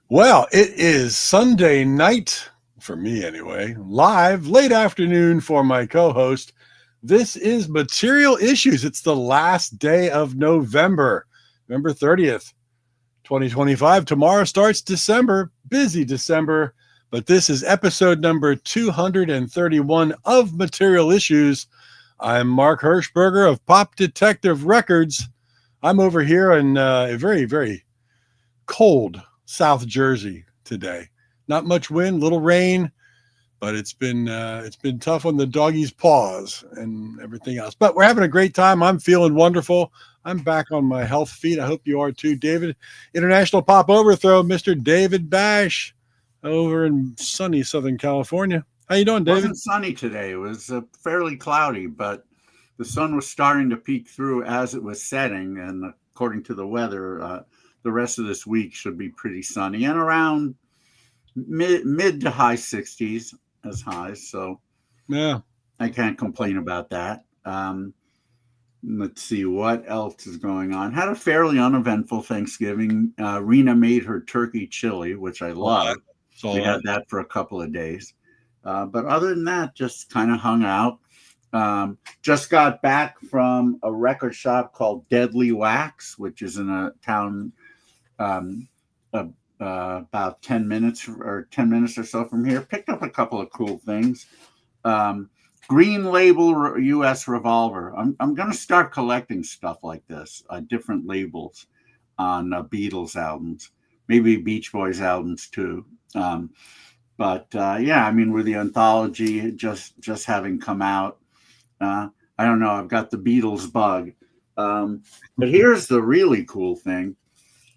Well, it is Sunday night, for me anyway, live, late afternoon for my co-host. This is Material Issues. It's the last day of November, November 30th, 2025. Tomorrow starts December, busy December, but this is episode number 231 of Material Issues. I'm Mark Hershberger of Pop Detective Records. I'm over here in a very, very cold South Jersey today. Not much wind, little rain, but it's been tough on the doggy's paws and everything else. But we're having a great time. I'm feeling wonderful. I'm back on my health feet. I hope you are too, David. International Pop Overthrow, Mr. David Bash, over in sunny Southern California. How you doing, David? It wasn't sunny today. It was fairly cloudy, but the sun was starting to peek through as it was setting, and according to the weather, the rest of this week should be pretty sunny and around mid to high 60s as highs. So yeah, I can't complain about that. Let's see what else is going on. Had a fairly uneventful Thanksgiving. Rena made her turkey chili, which I love. We had that for a couple of days. But other than that, just kind of hung out. Just got back from a record shop called Deadly Wax, which is in a town about 10 minutes or so from here. Picked up a couple of cool things. Green Label US Revolver. I'm going to start collecting stuff like this, different labels on Beatles albums, maybe Beach Boys albums too. But yeah, I mean, with the anthology just having come out, I don't know. I've got the Beatles bug. But here's the really cool thing.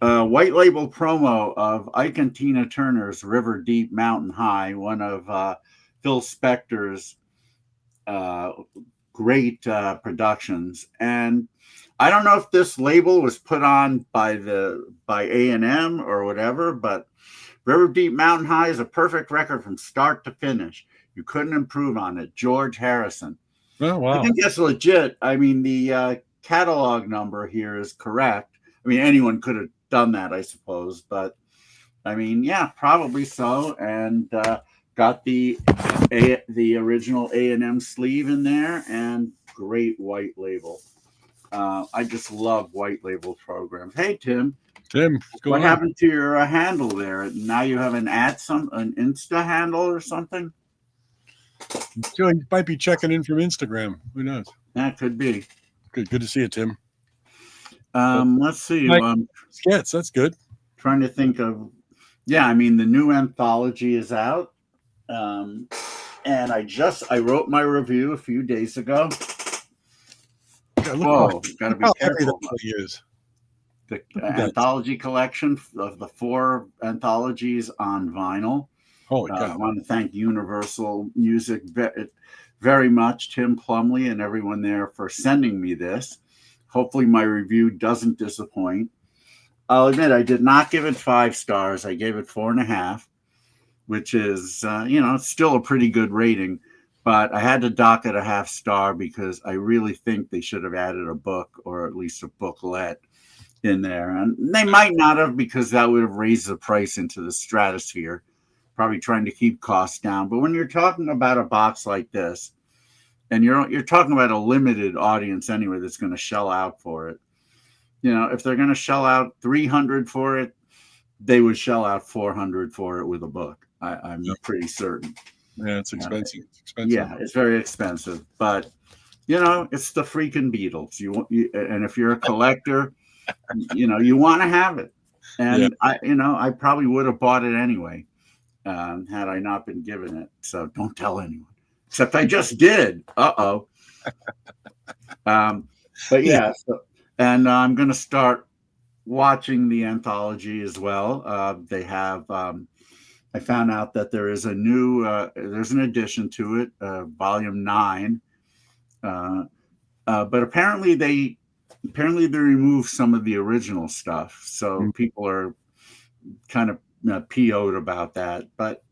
White label promo of Ike and Tina Turner's River Deep Mountain High, one of Phil Spector's great productions. And I don't know if this label was put on by A&M or whatever, but River Deep Mountain High is a perfect record from start to finish. You couldn't improve on it. George Harrison. Oh, wow. I think that's legit. I mean, the catalog number here is correct. I mean, anyone could have done that, I suppose. But, I mean, yeah, probably so. And got the original A&M sleeve in there, and great white label. I just love white label programs. Hey, Tim. What happened to your handle there? Now you have an Insta handle or something? You might be checking in from Instagram. Who knows? That could be. Good to see you, Tim. Let's see. Skits, that's good. Trying to think of, yeah, I mean, the new anthology is out. And I wrote my review a few days ago. Whoa, gotta be careful. The anthology collection of the 4 anthologies on vinyl. Holy cow. I want to thank Universal Music very much, Tim Plumley and everyone there for sending me this. Hopefully my review doesn't disappoint. I'll admit I did not give it 5 stars. I gave it 4.5, which is, it's still a pretty good rating. But I had to dock it a half star because I really think they should have added a book, or at least a booklet in there. And they might not have, because that would have raised the price into the stratosphere, probably trying to keep costs down. But when you're talking about a box like this, and you're talking about a limited audience anyway that's going to shell out for it, if they're going to shell out $300 for it, they would shell out $400 for it with a book. I'm pretty certain. Yeah, it's expensive. Yeah, it's very expensive. But it's the freaking Beatles. And if you're a collector, you want to have it. And yeah. I probably would have bought it anyway, had I not been given it. So don't tell anyone. Except I just did. Uh-oh. But yeah, and I'm going to start watching the anthology as well. They have, I found out that there is there's an addition to it, volume 9. But apparently they removed some of the original stuff. So people are kind of PO'd about that. But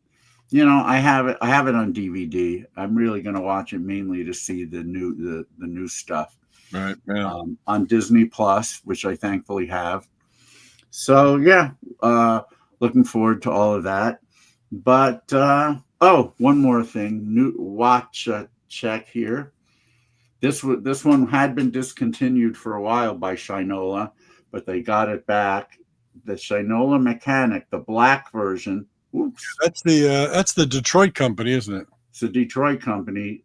I have it on DVD. I'm really going to watch it mainly to see the new stuff. Right. Yeah. On Disney Plus, which I thankfully have. So yeah, looking forward to all of that. But one more thing, new watch check here. This one had been discontinued for a while by Shinola, but they got it back. The Shinola Mechanic, the black version. Oops, That's the Detroit company, isn't it? it's a Detroit company.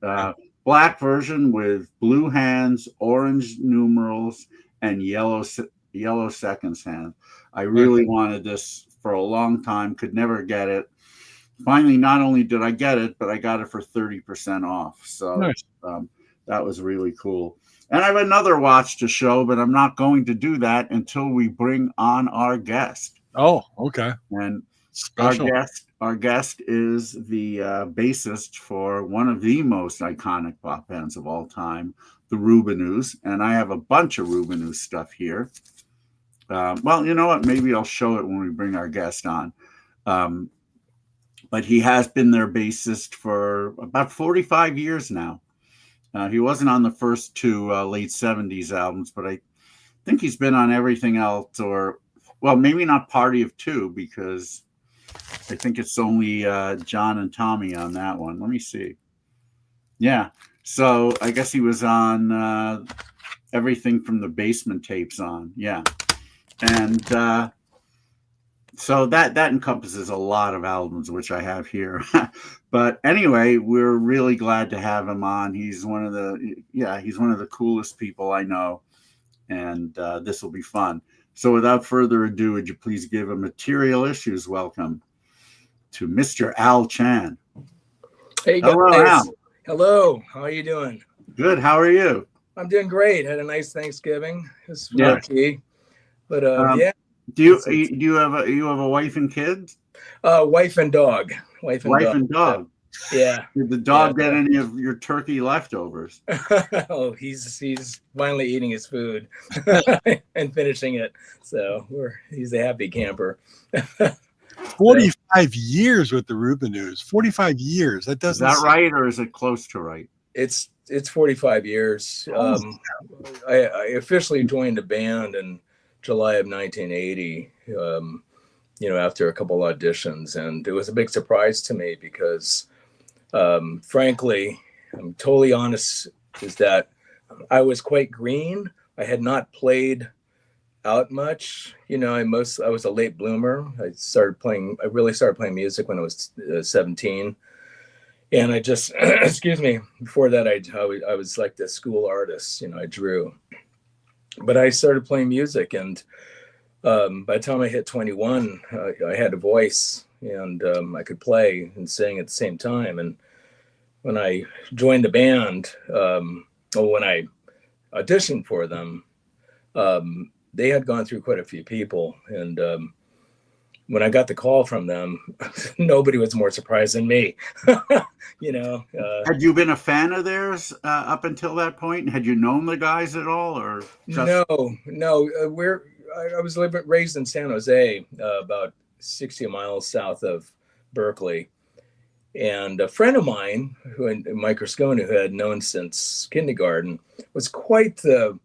Black version with blue hands, orange numerals, and yellow seconds hand. I really wanted this for a long time, could never get it. Finally, not only did I get it, but I got it for 30% off. So Nice. That was really cool. And I have another watch to show, but I'm not going to do that until we bring on our guest. Oh, okay. And Special. our guest is the bassist for one of the most iconic pop bands of all time, the Rubinoos. And I have a bunch of Rubinoos stuff here. Well, you know what? Maybe I'll show it when we bring our guest on. But he has been their bassist for about 45 years now. He wasn't on the first two late 70s albums, but I think he's been on everything else, or, well, maybe not Party of Two, because I think it's only John and Tommy on that one. Let me see. Yeah. So I guess he was on everything from the Basement Tapes on. Yeah. And so that encompasses a lot of albums, which I have here. But anyway, we're really glad to have him on. He's one of the coolest people I know, and this will be fun. So without further ado, would you please give a Material Issues welcome to Mr. Al Chan? Hey guys. Hello, Al. Hello. How are you doing? Good. How are you? I'm doing great. Had a nice Thanksgiving. It's Yeah. lucky. But yeah. Do you have a wife and kids? Wife and dog. Wife And dog. Yeah. Did the dog get any of your turkey leftovers? Oh, he's finally eating his food and finishing it. So he's a happy camper. 45 years with the Rubinoos. 45 years. That doesn't. Is that right, or is it close to right? It's 45 years. I officially joined the band in July of 1980. After a couple auditions, and it was a big surprise to me because, frankly, I'm totally honest, is that I was quite green. I had not played out much. I was a late bloomer. I really started playing music when I was 17. And I just, excuse me, before that, I was like the school artist, I drew. But I started playing music, and by the time I hit 21, I had a voice, and I could play and sing at the same time. And when I joined the band, when I auditioned for them, they had gone through quite a few people. And when I got the call from them, nobody was more surprised than me. Had you been a fan of theirs up until that point? Had you known the guys at all, or just... No. I was raised in San Jose, about 60 miles south of Berkeley. And a friend of mine, Mike Rascone, who I had known since kindergarten, was quite the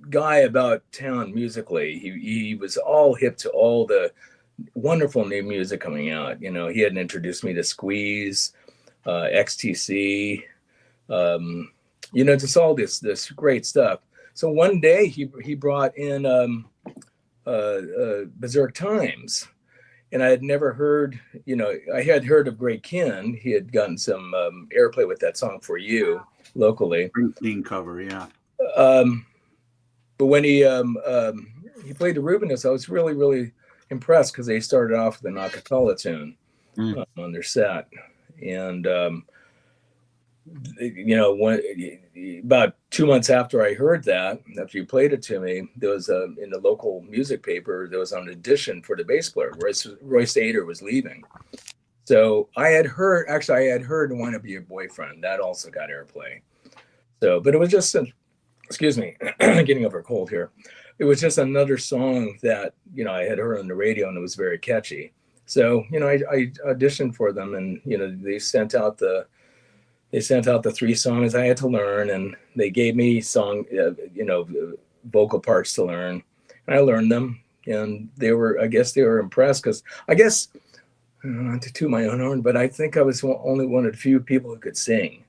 guy about town musically. He was all hip to all the wonderful new music coming out. He had introduced me to Squeeze, XTC, just all this great stuff. So one day he brought in Berserk Times, and I had never heard, I had heard of Greg Kinn. He had gotten some airplay with that song For You locally. Springsteen cover, yeah. But when he played the Rubinoos, I was really, really impressed because they started off with an a cappella tune on their set. And, about 2 months after I heard that, after you played it to me, there was in the local music paper, there was an audition for the bass player. Royce Ader was leaving. So I had heard Want to Be Your Boyfriend. That also got airplay. So, but it was just, excuse me, getting over a cold here. It was just another song that, I had heard on the radio, and it was very catchy. So, I auditioned for them, and, they sent out the 3 songs I had to learn, and they gave me vocal parts to learn. And I learned them, and I guess they were impressed, because I guess, not to toot my own horn, but I think I was only one of the few people who could sing.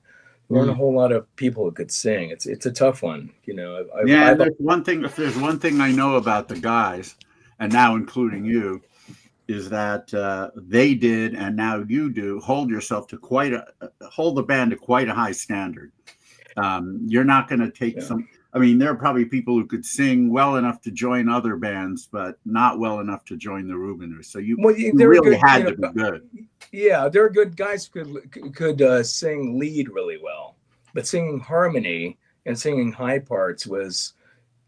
There weren't a whole lot of people who could sing. It's a tough one, you know. There's one thing. If there's one thing I know about the guys, and now including you, is that they did, and now you do, hold the band to quite a high standard. You're not going to take some. I mean, there are probably people who could sing well enough to join other bands, but not well enough to join the Rubinoos. So you really had to be good. Yeah, there are good guys who could sing lead really well, but singing harmony and singing high parts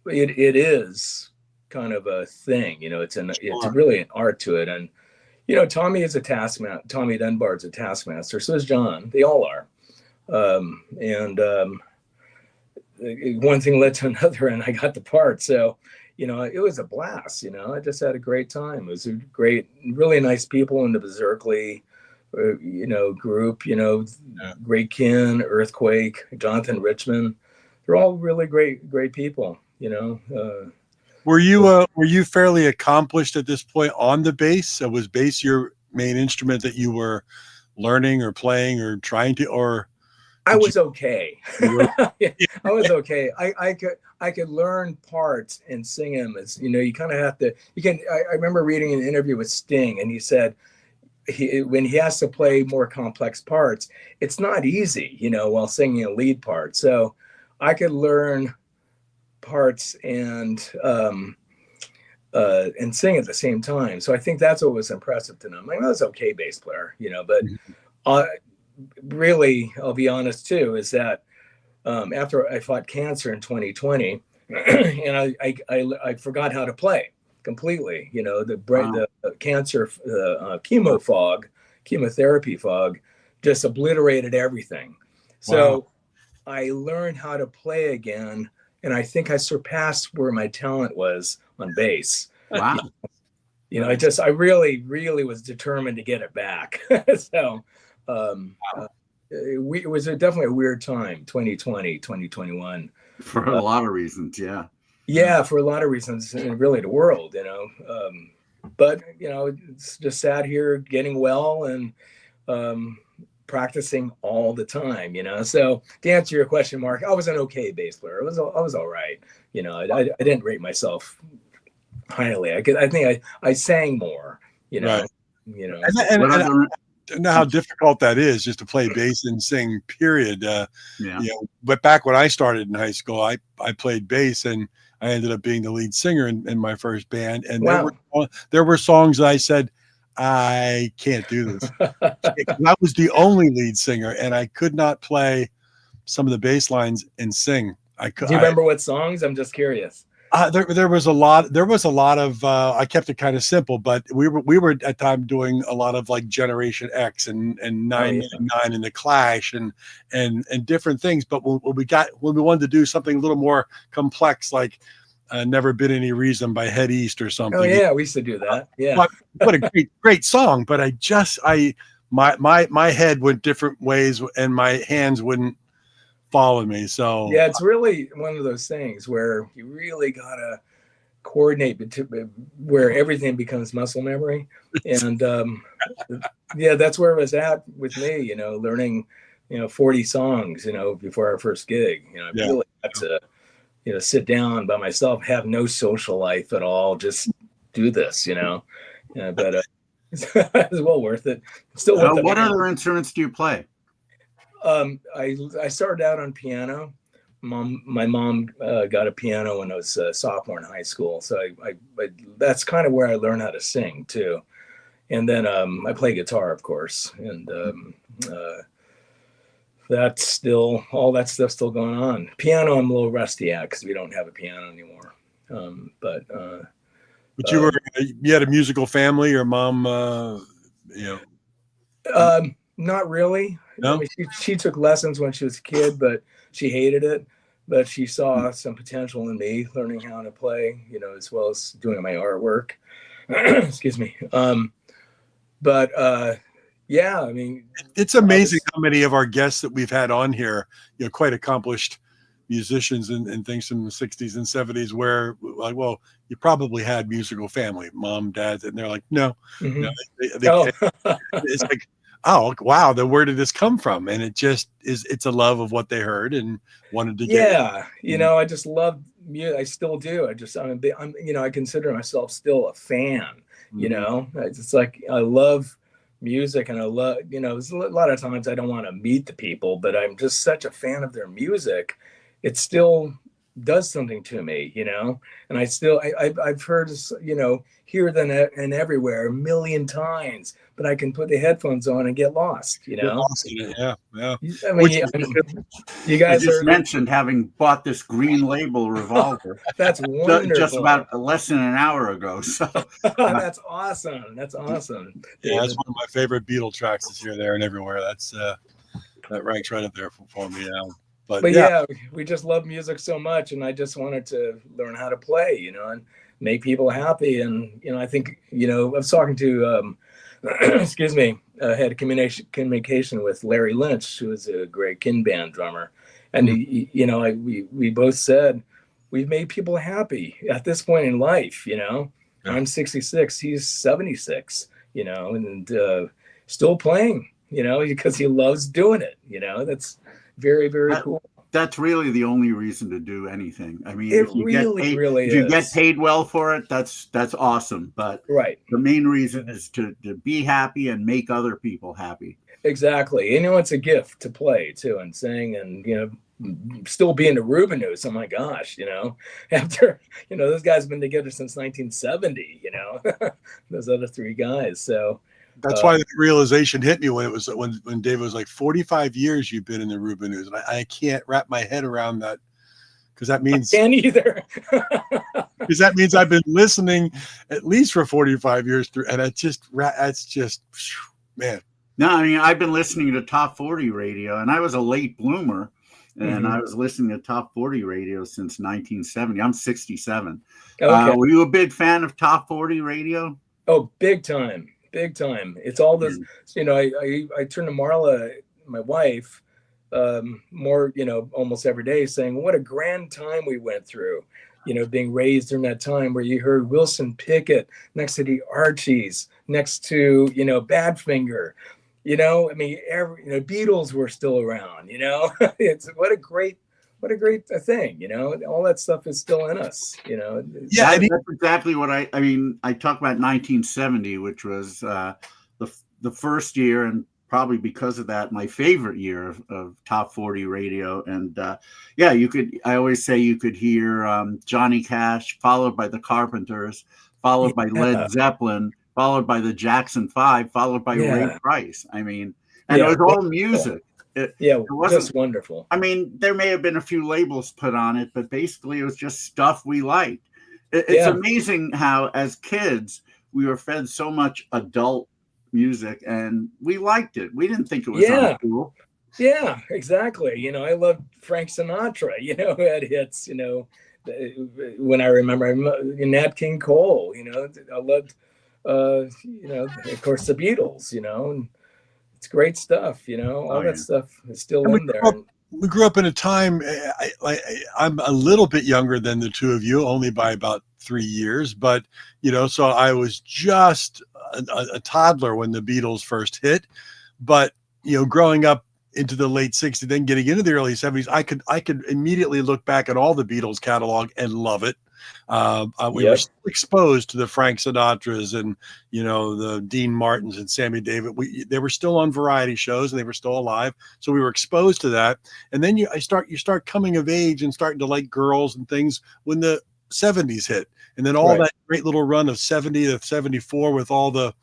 it is kind of a thing. You know, it's really an art to it. And you know, Tommy Dunbar's a taskmaster. So is John. They all are. One thing led to another, and I got the part. So, you know, it was a blast. You know, I just had a great time. It was a great, really nice people in the Berserkly, you know, group. You know, Ray Kin, Earthquake, Jonathan Richmond. They're all really great people. You know. Were you fairly accomplished at this point on the bass? Was bass your main instrument that you were learning or playing or trying to, or? I was okay. I was okay. I could learn parts and sing them. As you know, you kind of have to. I remember reading an interview with Sting, and he said when he has to play more complex parts, it's not easy, you know, while singing a lead part. So I could learn parts and sing at the same time. So I think that's what was impressive to them. I was okay bass player, you know, but. Really, I'll be honest too, is that after I fought cancer in 2020, and I forgot how to play completely. You know, the cancer chemotherapy fog, just obliterated everything. So I learned how to play again, and I think I surpassed where my talent was on bass. Wow. You know, I really was determined to get it back. So. It was definitely a weird time, 2020, 2021. For a lot of reasons, yeah. Yeah, for a lot of reasons, and really the world, you know. But, you know, it's just sat here getting well and practicing all the time, you know. So to answer your question, Mark, I was an okay bass player. I was all right. You know, I didn't rate myself highly. I think I sang more, you know. Right. You know. I know how difficult that is, just to play bass and sing, period. You know, but back when I started in high school, I played bass, and I ended up being the lead singer in my first band. And there were songs that I said, I can't do this. I was the only lead singer, and I could not play some of the bass lines and sing. Do you remember what songs? I'm just curious. There was a lot of I kept it kind of simple, but we were at the time doing a lot of like Generation X and 999 and the Clash and different things. But when we wanted to do something a little more complex, like Never Been Any Reason by Head East or something. Oh yeah, we used to do that. Yeah. What a great song, but my head went different ways and my hands wouldn't follow me. So yeah, it's really one of those things where you really gotta coordinate where everything becomes muscle memory. And yeah, that's where it was at with me, you know, learning, you know, 40 songs, you know, before our first gig. You know, I really had to, you know, sit down by myself, have no social life at all, just do this, you know. But it's well worth it. Still worth it. What other instruments do you play? I started out on piano. My mom got a piano when I was a sophomore in high school, so I that's kind of where I learned how to sing too. And then I play guitar, of course, and that's still, all that stuff's still going on. Piano, I'm a little rusty at because we don't have a piano anymore. But you had a musical family, your mom, you know? Not really. No? I mean, she took lessons when she was a kid, but she hated it. But she saw some potential in me learning how to play, you know, as well as doing my artwork. Excuse me. Yeah, I mean, it's amazing how many of our guests that we've had on here, you know, quite accomplished musicians and things from the 60s and 70s where, like, well, you probably had musical family, mom, dad, and they're like, no, no, Oh. it's like, oh, wow, then where did this come from? And it just is, it's a love of what they heard and wanted to get. Yeah, you know, I just love music. I still do. I'm you know, I consider myself still a fan. You know, it's like I love music, and I love, you know, a lot of times I don't want to meet the people, but I'm just such a fan of their music. It still does something to me, you know, and I've heard, you know, here, then, and everywhere a million times, but I can put the headphones on and get lost, you know. Yeah. I mean, you guys just mentioned having bought this green label revolver. That's wonderful. Just about less than an hour ago. So that's awesome. That's awesome. Yeah, that's one of my favorite Beatle tracks is Here, There, and Everywhere. That's that ranks right up there for me now. But yeah, we just love music so much, and I just wanted to learn how to play, you know, and make people happy. And, you know, I think, you know, I was talking to, excuse me, had a communication with Larry Lynch, who is a great kin band drummer. And, you know, we both said we've made people happy at this point in life, you know. Yeah. I'm 66, he's 76, you know, and still playing, you know, because he loves doing it, you know. That's very, very cool. That's really the only reason to do anything. I mean, if you get paid well for it, that's awesome. But right, the main reason is to be happy and make other people happy. Exactly. You know, it's a gift to play too, and sing, and, you know, still being the Rubinoos. Oh my gosh, you know, after, you know, those guys have been together since 1970, you know, those other three guys. So that's why the realization hit me when it was when David was like, 45 years you've been in the Rubinoos, and I can't wrap my head around that, because that means I can't either. Because that means I've been listening at least for 45 years through, and that's just man. No, I mean, I've been listening to Top 40 radio, and I was a late bloomer, and I was listening to Top 40 radio since 1970. I'm 67. Okay. Were you a big fan of Top 40 radio? Oh, big time. Big time. It's all this, you know, I turn to Marla, my wife, more, you know, almost every day, saying what a grand time we went through, you know, being raised during that time where you heard Wilson Pickett next to the Archies, next to, you know, Badfinger, you know, I mean, you know, Beatles were still around, you know. It's what a great thing, you know. All that stuff is still in us, you know. Yeah, that's exactly what I mean, I talk about 1970, which was the first year, and probably because of that, my favorite year of Top 40 radio. And yeah, I always say you could hear Johnny Cash, followed by the Carpenters, followed by Led Zeppelin, followed by the Jackson 5, followed by Ray Price. I mean, and it was all music. It wasn't just wonderful. I mean, there may have been a few labels put on it, but basically it was just stuff we liked. It's amazing how, as kids, we were fed so much adult music, and we liked it. We didn't think it was uncool. Yeah, exactly. You know, I loved Frank Sinatra, you know, who had hits, you know, when I remember Nat King Cole, you know, I loved, you know, of course, the Beatles, you know, and it's great stuff, you know, all that stuff is still in there. We grew up in a time, I'm a little bit younger than the two of you, only by about 3 years, but, you know, so I was just a toddler when the Beatles first hit. But, you know, growing up into the late 60s, then getting into the early 70s, I could immediately look back at all the Beatles catalog and love it. We were exposed to the Frank Sinatras and, you know, the Dean Martins and Sammy Davis. They were still on variety shows and they were still alive, so we were exposed to that. And then you start coming of age and starting to like girls and things when the 70s hit, and then all that great little run of 70 to 74 with all the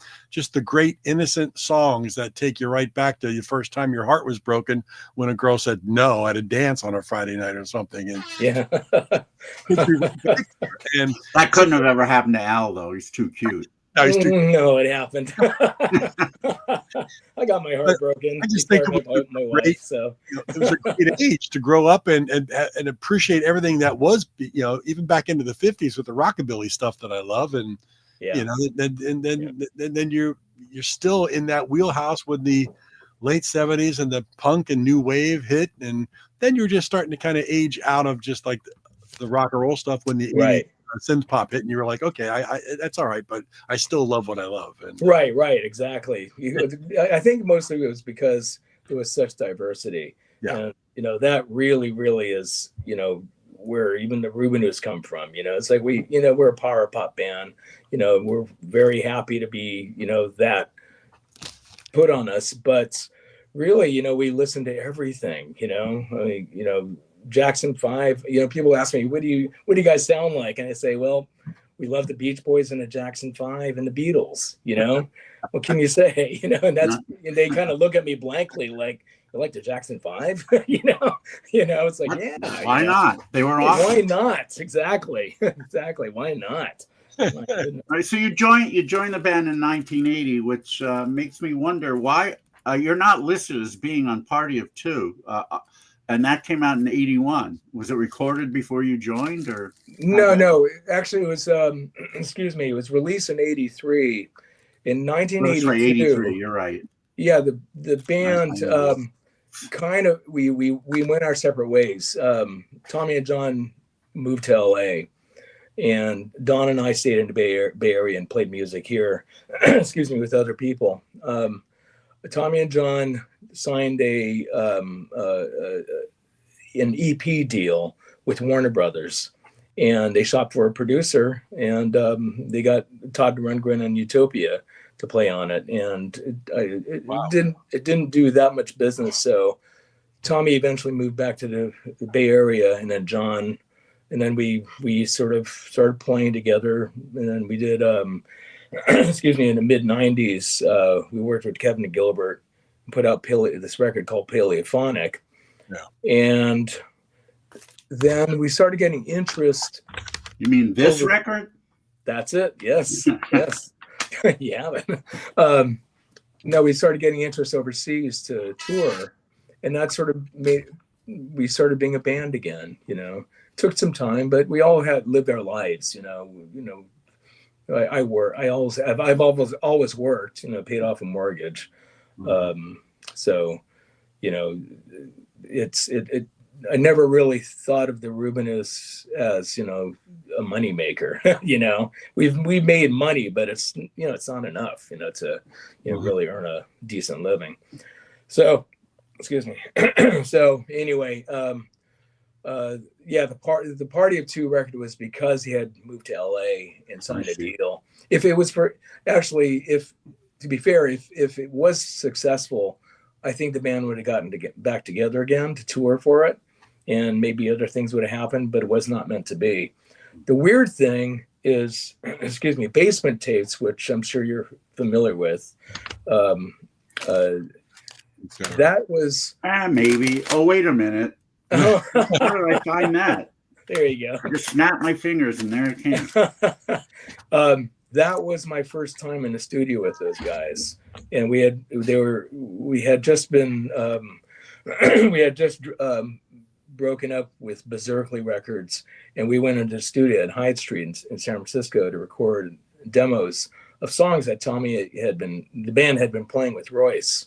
great innocent songs that take you right back to the first time your heart was broken when a girl said no at a dance on a Friday night or something. And and that couldn't have ever happened to Al, though. He's too cute. No, it happened. I got my heart broken. I just think it was my wife. So it was a great age to grow up and appreciate everything that was, you know, even back into the 50s with the rockabilly stuff that I love, and you know, then you're still in that wheelhouse when the late 70s and the punk and new wave hit, and then you're just starting to kind of age out of just like the rock and roll stuff when the 80s synth pop hit, and you were like, okay, I that's all right, but I still love what I love. And right, exactly. I think mostly it was because there was such diversity. Yeah. And that really is, where even the Rubinoos come from. It's like we're a power pop band. We're very happy to be, that put on us, but really, we listen to everything. Jackson 5. People ask me, what do you guys sound like? And I say, well, we love the Beach Boys and the Jackson 5 and the Beatles. What can you say? And and they kind of look at me blankly, like, you like the Jackson 5? It's like, yeah. Why not? They were awesome. Why not? Exactly. Why not? All right, so you joined the band in 1980, which makes me wonder why you're not listed as being on Party of Two, and that came out in 81. Was it recorded before you joined, or? No. Actually, it was. It was released in 83. In 1982. 83. You're right. Yeah, the band kind of we went our separate ways. Tommy and John moved to LA. And Don and I stayed in the Bay Area and played music here, with other people. Tommy and John signed an EP deal with Warner Brothers, and they shopped for a producer, and they got Todd Rundgren and Utopia to play on it, and it didn't do that much business. So Tommy eventually moved back to the Bay Area, and then John. And then we sort of started playing together, and then we did, in the mid 90s, we worked with Kevin Gilbert and put out this record called Paleophonic. Yeah. And then we started getting interest. You mean this record? That's it. Yes. Yes. Yeah. No, we started getting interest overseas to tour, and that sort of we started being a band again, Took some time, but we all had lived our lives, I've always worked, paid off a mortgage. So, I never really thought of the Rubinoos as, a money maker. We've made money, but it's not enough, to, really earn a decent living. So, excuse me. So anyway, the Party of Two record was because he had moved to LA and signed a deal. If it was to be fair, if it was successful, I think the band would have gotten to get back together again to tour for it, and maybe other things would have happened, but it was not meant to be. The weird thing is, Basement Tapes, which I'm sure you're familiar with. That was maybe. Oh, wait a minute. How did I find that? There you go. I just snapped my fingers and there it came. That was my first time in the studio with those guys, and we had just broken up with Berserkly Records, and we went into the studio at Hyde Street in San Francisco to record demos of songs that the band had been playing with Royce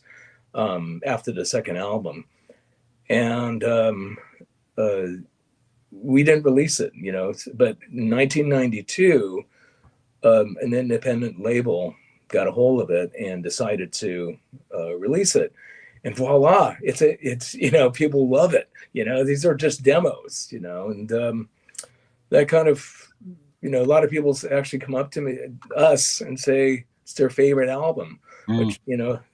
after the second album. And we didn't release it, but in 1992, an independent label got a hold of it and decided to release it. And voila, it's people love it. These are just demos, and that kind of, a lot of people actually come up to us and say it's their favorite album, which,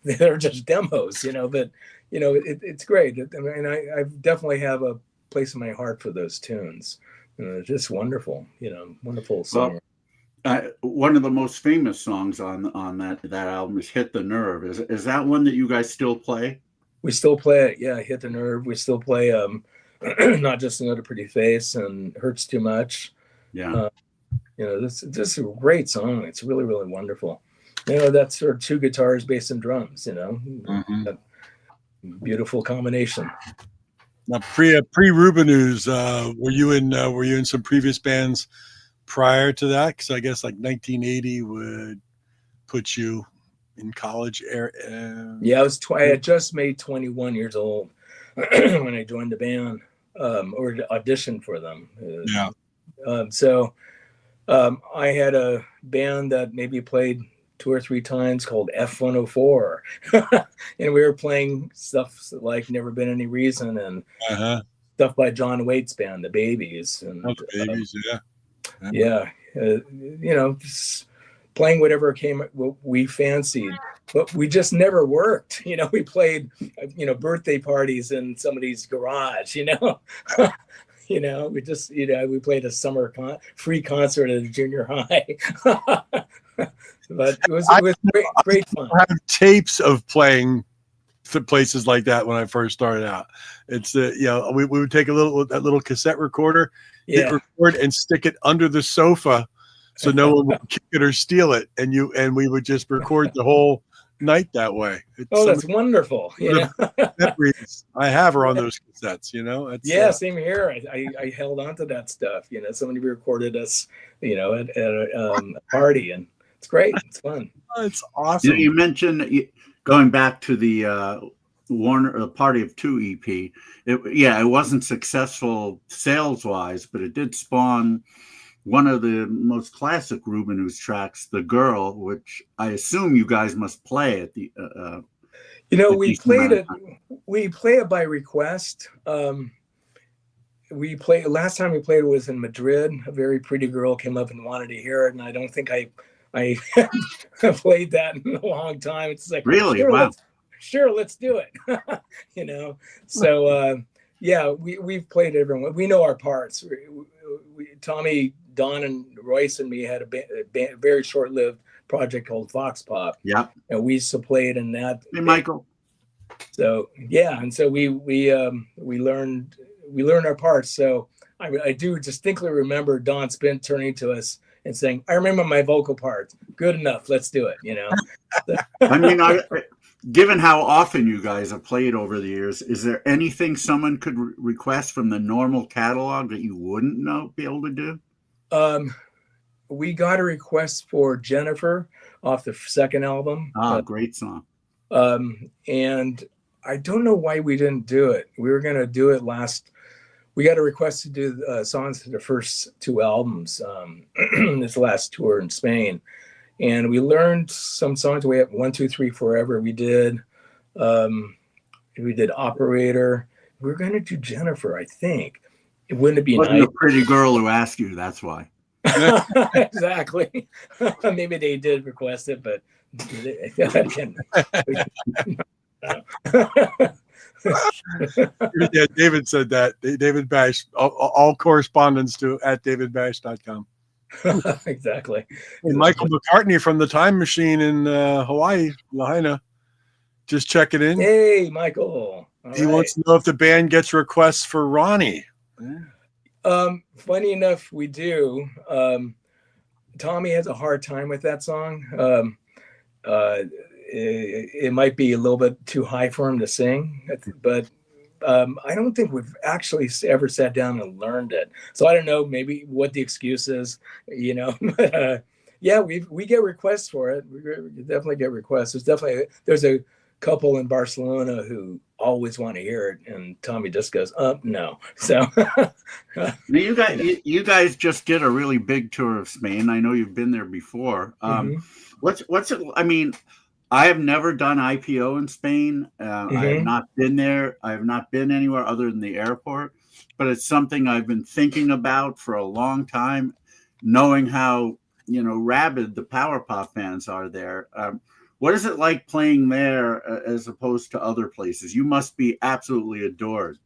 they're just demos, but it's great. I mean, I definitely have a place in my heart for those tunes. Just wonderful, wonderful song. Well, one of the most famous songs on that album is "Hit the Nerve." Is that one that you guys still play? We still play it. Yeah, "Hit the Nerve." We still play Not Just Another Pretty Face and "Hurts Too Much." Yeah. This is a great song. It's really, really wonderful. That's sort of two guitars, bass, and drums. Beautiful combination. Now, pre Rubinoos, were you in some previous bands prior to that? Because I guess like 1980 would put you in college. Yeah, I had just made 21 years old. when I joined the band, or auditioned for them. Yeah. I had a band that maybe played 2 or 3 times called F104, and we were playing stuff like Never Been Any Reason and stuff by John Waite's band, the Babies, and the Babies, just playing whatever what we fancied, but we just never worked. We played, birthday parties in somebody's garage. We played a summer free concert at a junior high. But it was great fun. I have tapes of playing to places like that when I first started out. It's we would take that little cassette recorder, hit record, and stick it under the sofa so no one would kick it or steal it, and we would just record the whole night that way. That's wonderful. Memories I have are on those cassettes. Same here. I held on to that stuff. Somebody recorded us, at a party, and it's great. It's fun. It's awesome. You mentioned going back to the Warner Party of Two EP. It wasn't successful sales wise, but it did spawn one of the most classic Rubinoos tracks, "The Girl," which I assume you guys must play at the. We played it. We play it by request. Last time we played it was in Madrid. A very pretty girl came up and wanted to hear it, and I don't think I played that in a long time. It's like, really, sure, wow. Let's do it. So we've played everyone. We know our parts. Tommy, Don, and Royce and me had a very short-lived project called Fox Pop. Yeah, and we used to play it in that. Hey, Michael. So and so we learned our parts. So I do distinctly remember Don Spin turning to us and saying, "I remember my vocal parts. Good enough. Let's do it." I mean, given how often you guys have played over the years, is there anything someone could request from the normal catalog that you wouldn't be able to do? We got a request for Jennifer off the second album. Great song. And I don't know why we didn't do it. We were going to do it we got a request to do songs for the first 2 albums, this last tour in Spain. And we learned some songs. We have 1, 2, 3 Forever. We did Operator. We were going to do Jennifer, I think. Wouldn't it be nice? Wasn't a pretty girl who asked you, that's why. Exactly. Maybe they did request it, but yeah, David said that. David Bash, all correspondence to @davidbash.com. Exactly. And Michael McCartney from the Time Machine in Hawaii, Lahaina, just checking in. Hey, Michael. He wants to know if the band gets requests for Ronnie. Funny enough, we do. Tommy has a hard time with that song. It might be a little bit too high for him to sing, but I don't think we've actually ever sat down and learned it. So I don't know maybe what the excuse is, But, we get requests for it. We definitely get requests. There's a couple in Barcelona who always want to hear it, and Tommy just goes, no. So you guys just did a really big tour of Spain. I know you've been there before. What's it? I mean, I have never done IPO in Spain. I have not been there. I have not been anywhere other than the airport, but it's something I've been thinking about for a long time, knowing how, rabid the power pop fans are there. What is it like playing there as opposed to other places? You must be absolutely adored.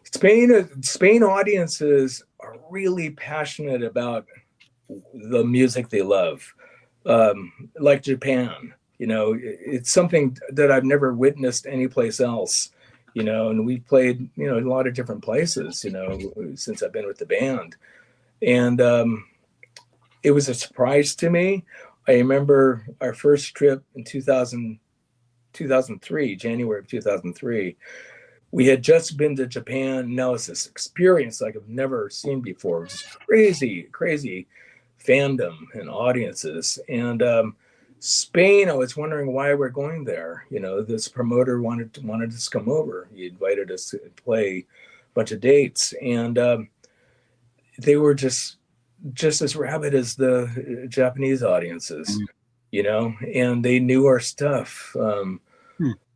Spain audiences are really passionate about the music they love, like Japan. It's something that I've never witnessed anyplace else. And we've played, a lot of different places, since I've been with the band. And it was a surprise to me. I remember our first trip in 2003, January of 2003. We had just been to Japan. Now it's this experience like I've never seen before. It was just crazy, crazy fandom and audiences. And Spain, I was wondering why we're going there. This promoter wanted us to come over. He invited us to play a bunch of dates, and they were just as rabid as the Japanese audiences, and they knew our stuff.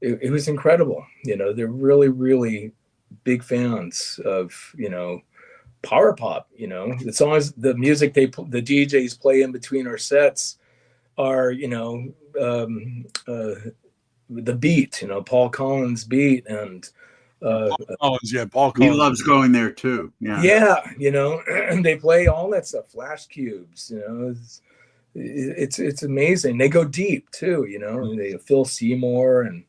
It was incredible. They're really, really big fans of, power pop. The songs, the music the DJs play in between our sets are, the beat, Paul Collins beat, and Paul Collins. He loves going there too. Yeah. And they play all that stuff, Flash Cubes, it's amazing. They go deep too, they Phil Seymour, and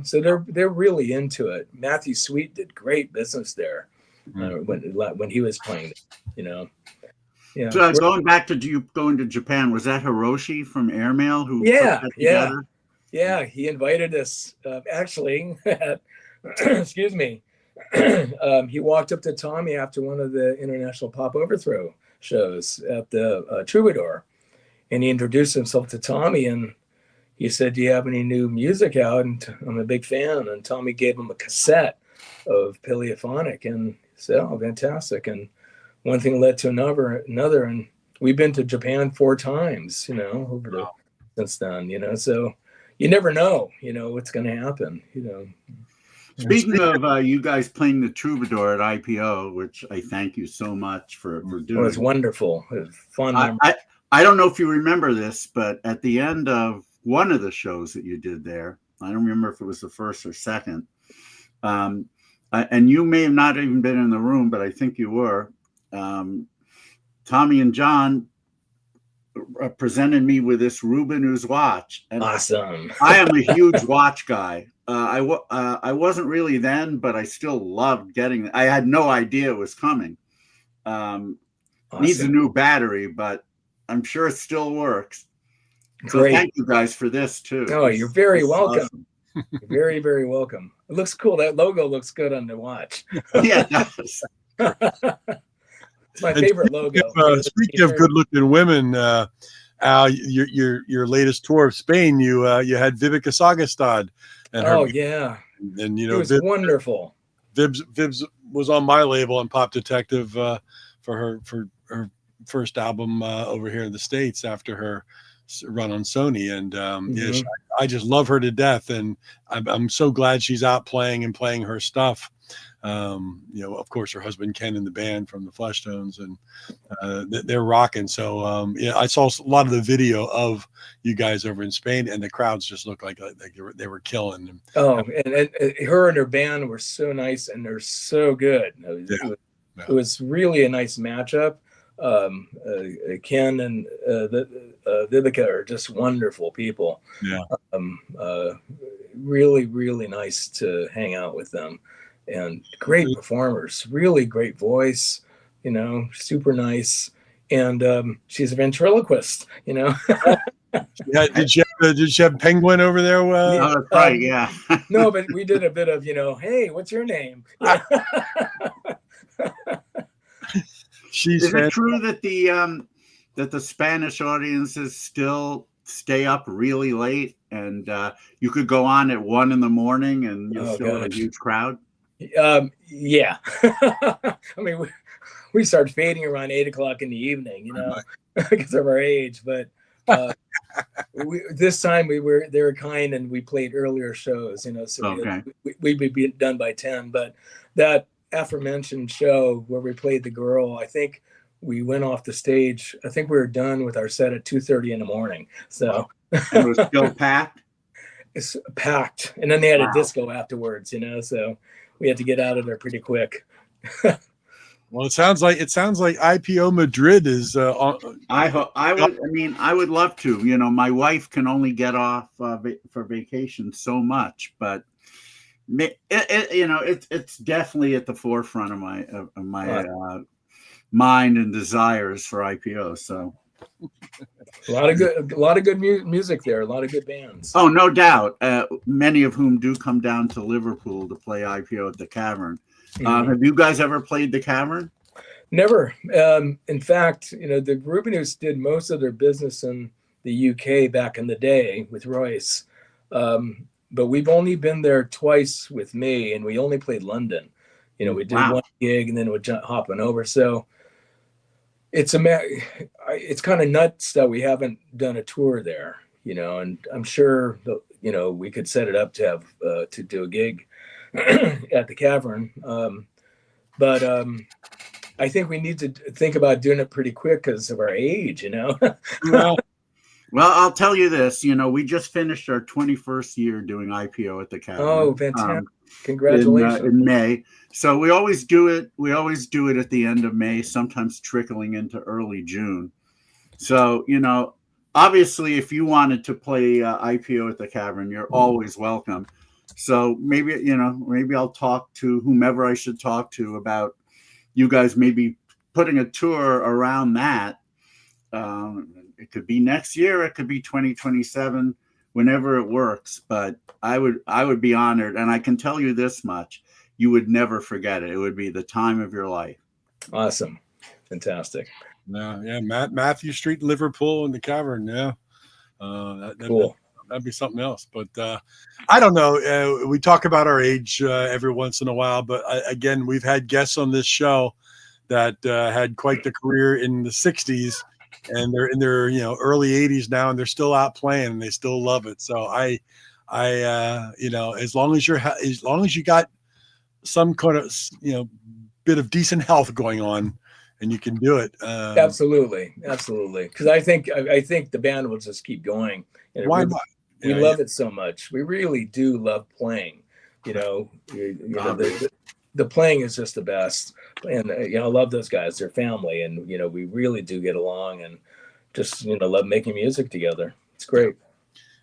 so they're really into it. Matthew Sweet did great business there when he was playing, Yeah. So going back to you going to Japan, was that Hiroshi from Airmail who put that together? Yeah, he invited us. Actually, excuse me. He walked up to Tommy after one of the International Pop Overthrow shows at the Troubadour, and he introduced himself to Tommy, and he said, "Do you have any new music out?" And I'm a big fan. And Tommy gave him a cassette of Paleophonic, and he said, "Oh, fantastic!" And one thing led to another, and we've been to Japan 4 times, since then, so you never know, what's going to happen, Speaking of you guys playing the Troubadour at IPO, which I thank you so much for doing. It was wonderful. It was fun. I don't know if you remember this, but at the end of one of the shows that you did there, I don't remember if it was the first or second, and you may have not even been in the room, but I think you were. Tommy and John presented me with this Rubinoos watch. And awesome. I am a huge watch guy. I wasn't really then, but I still loved getting it. I had no idea it was coming. Awesome. Needs a new battery, but I'm sure it still works. So Great. Thank you guys for this too. Oh, you're very welcome. Awesome. You're very, very welcome. It looks cool. That logo looks good on the watch. Yeah, it does. It's my favorite logo. Speaking of good-looking women, Al, your latest tour of Spain, you had Vivica Sagastad. And and it was wonderful. Vibs was on my label and Pop Detective for her first album over here in the States after her run on Sony, and I just love her to death, and I'm so glad she's out playing her stuff. Of course, her husband Ken in the band from the Fleshtones, and they're rocking. So I saw a lot of the video of you guys over in Spain, and the crowds just looked like they were killing them. Oh, and her and her band were so nice, and they're so good. It was really a nice matchup. Ken and Vivica are just wonderful people. Yeah. Really, really nice to hang out with them, and great performers. Really great voice. Super nice, and she's a ventriloquist. Yeah, did you have Penguin over there? Right, yeah. No, but we did a bit of hey, what's your name? Is it true that the Spanish audiences still stay up really late, and you could go on at 1 a.m. and you'll still have a huge crowd? Yeah. I mean, we start fading around 8 o'clock in the evening, because of our age. But this time they were kind, and we played earlier shows, so we'd be done by 10. But that aforementioned show where we played the girl, I think we went off the stage. I think we were done with our set at 2:30 in the morning. So it was still packed. It's packed, and then they had a disco afterwards. So we had to get out of there pretty quick. Well, it sounds like IPO Madrid is. I would love to. My wife can only get off for vacation so much, but it's definitely at the forefront of my mind and desires for IPO. So a lot of good music there, a lot of good bands. Oh, no doubt. Many of whom do come down to Liverpool to play IPO at the Cavern. Have you guys ever played the Cavern? Never. In fact, the Rubinoos did most of their business in the UK back in the day with Royce. But we've only been there twice with me, and we only played London. You know, we did Wow. one gig and then we're hopping over. So it's kind of nuts that we haven't done a tour there, you know, and I'm sure that, you know, we could set it up to have to do a gig at the Cavern. But I think we need to think about doing it pretty quick because of our age, you know. Well, I'll tell you this, you know, we just finished our 21st year doing IPO at the Cavern. Oh, fantastic. Congratulations. In May. So we always do it. We always do it at the end of May, sometimes trickling into early June. So, you know, obviously, if you wanted to play IPO at the Cavern, you're always welcome. So maybe, you know, maybe I'll talk to whomever I should talk to about you guys maybe putting a tour around that. It could be next year. It could be 2027, whenever it works. But I would be honored. And I can tell you this much. You would never forget it. It would be the time of your life. Awesome. Fantastic. Yeah. Matthew Street, Liverpool, and the Cavern. Yeah. Cool. That'd be something else. But I don't know. We talk about our age every once in a while. But again, we've had guests on this show that had quite the career in the 60s. And they're in their, you know, early 80s now, and they're still out playing, and they still love it. So I, you know, as long as you got some kind of, you know, bit of decent health going on, and you can do it. Absolutely. Because I think the band will just keep going. And why not? We love it so much. We really do love playing. You know, the playing is just the best. And, you know, I love those guys. They're family. And, you know, we really do get along and just, you know, love making music together. It's great.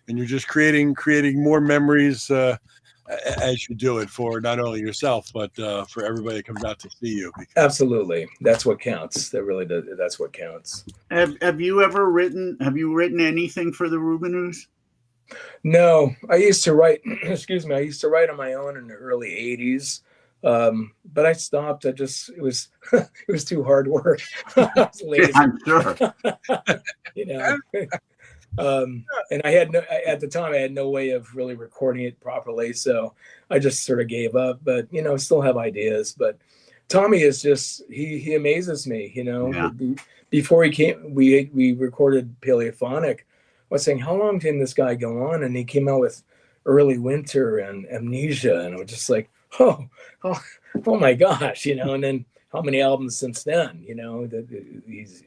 And you're just creating more memories as you do it for not only yourself, but for everybody that comes out to see you. Absolutely. That's what counts. That's what counts. Have you written anything for the Rubinoos? No, I used to write, I used to write on my own in the early 80s. But I stopped. It was too hard work. I was lazy. I'm sure. You know, and at the time I had no way of really recording it properly. So I just sort of gave up, but, you know, still have ideas. But Tommy is just, he amazes me, you know. Yeah. Before he came, we recorded Paleophonic. I was saying, how long can this guy go on? And he came out with Early Winter and Amnesia. And I was just like, oh my gosh, you know. And then how many albums since then, you know, that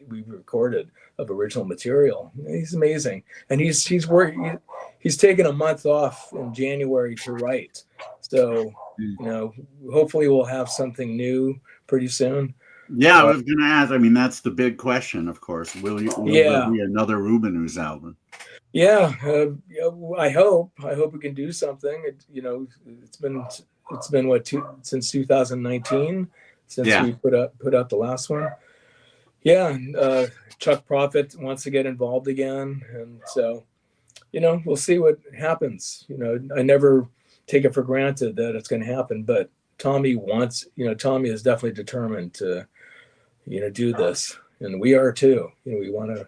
we recorded of original material. He's amazing. And he's taken a month off in January to write. So, you know, hopefully we'll have something new pretty soon. Yeah, I was going to ask. I mean, that's the big question, of course. Will there be another Rubinoos album? Yeah, I hope we can do something. You know, it's been since 2019 since we put out the last one. Yeah, Chuck Prophet wants to get involved again, and so, you know, we'll see what happens. You know, I never take it for granted that it's going to happen, but Tommy is definitely determined to, you know, do this, and we are too. You know, we want to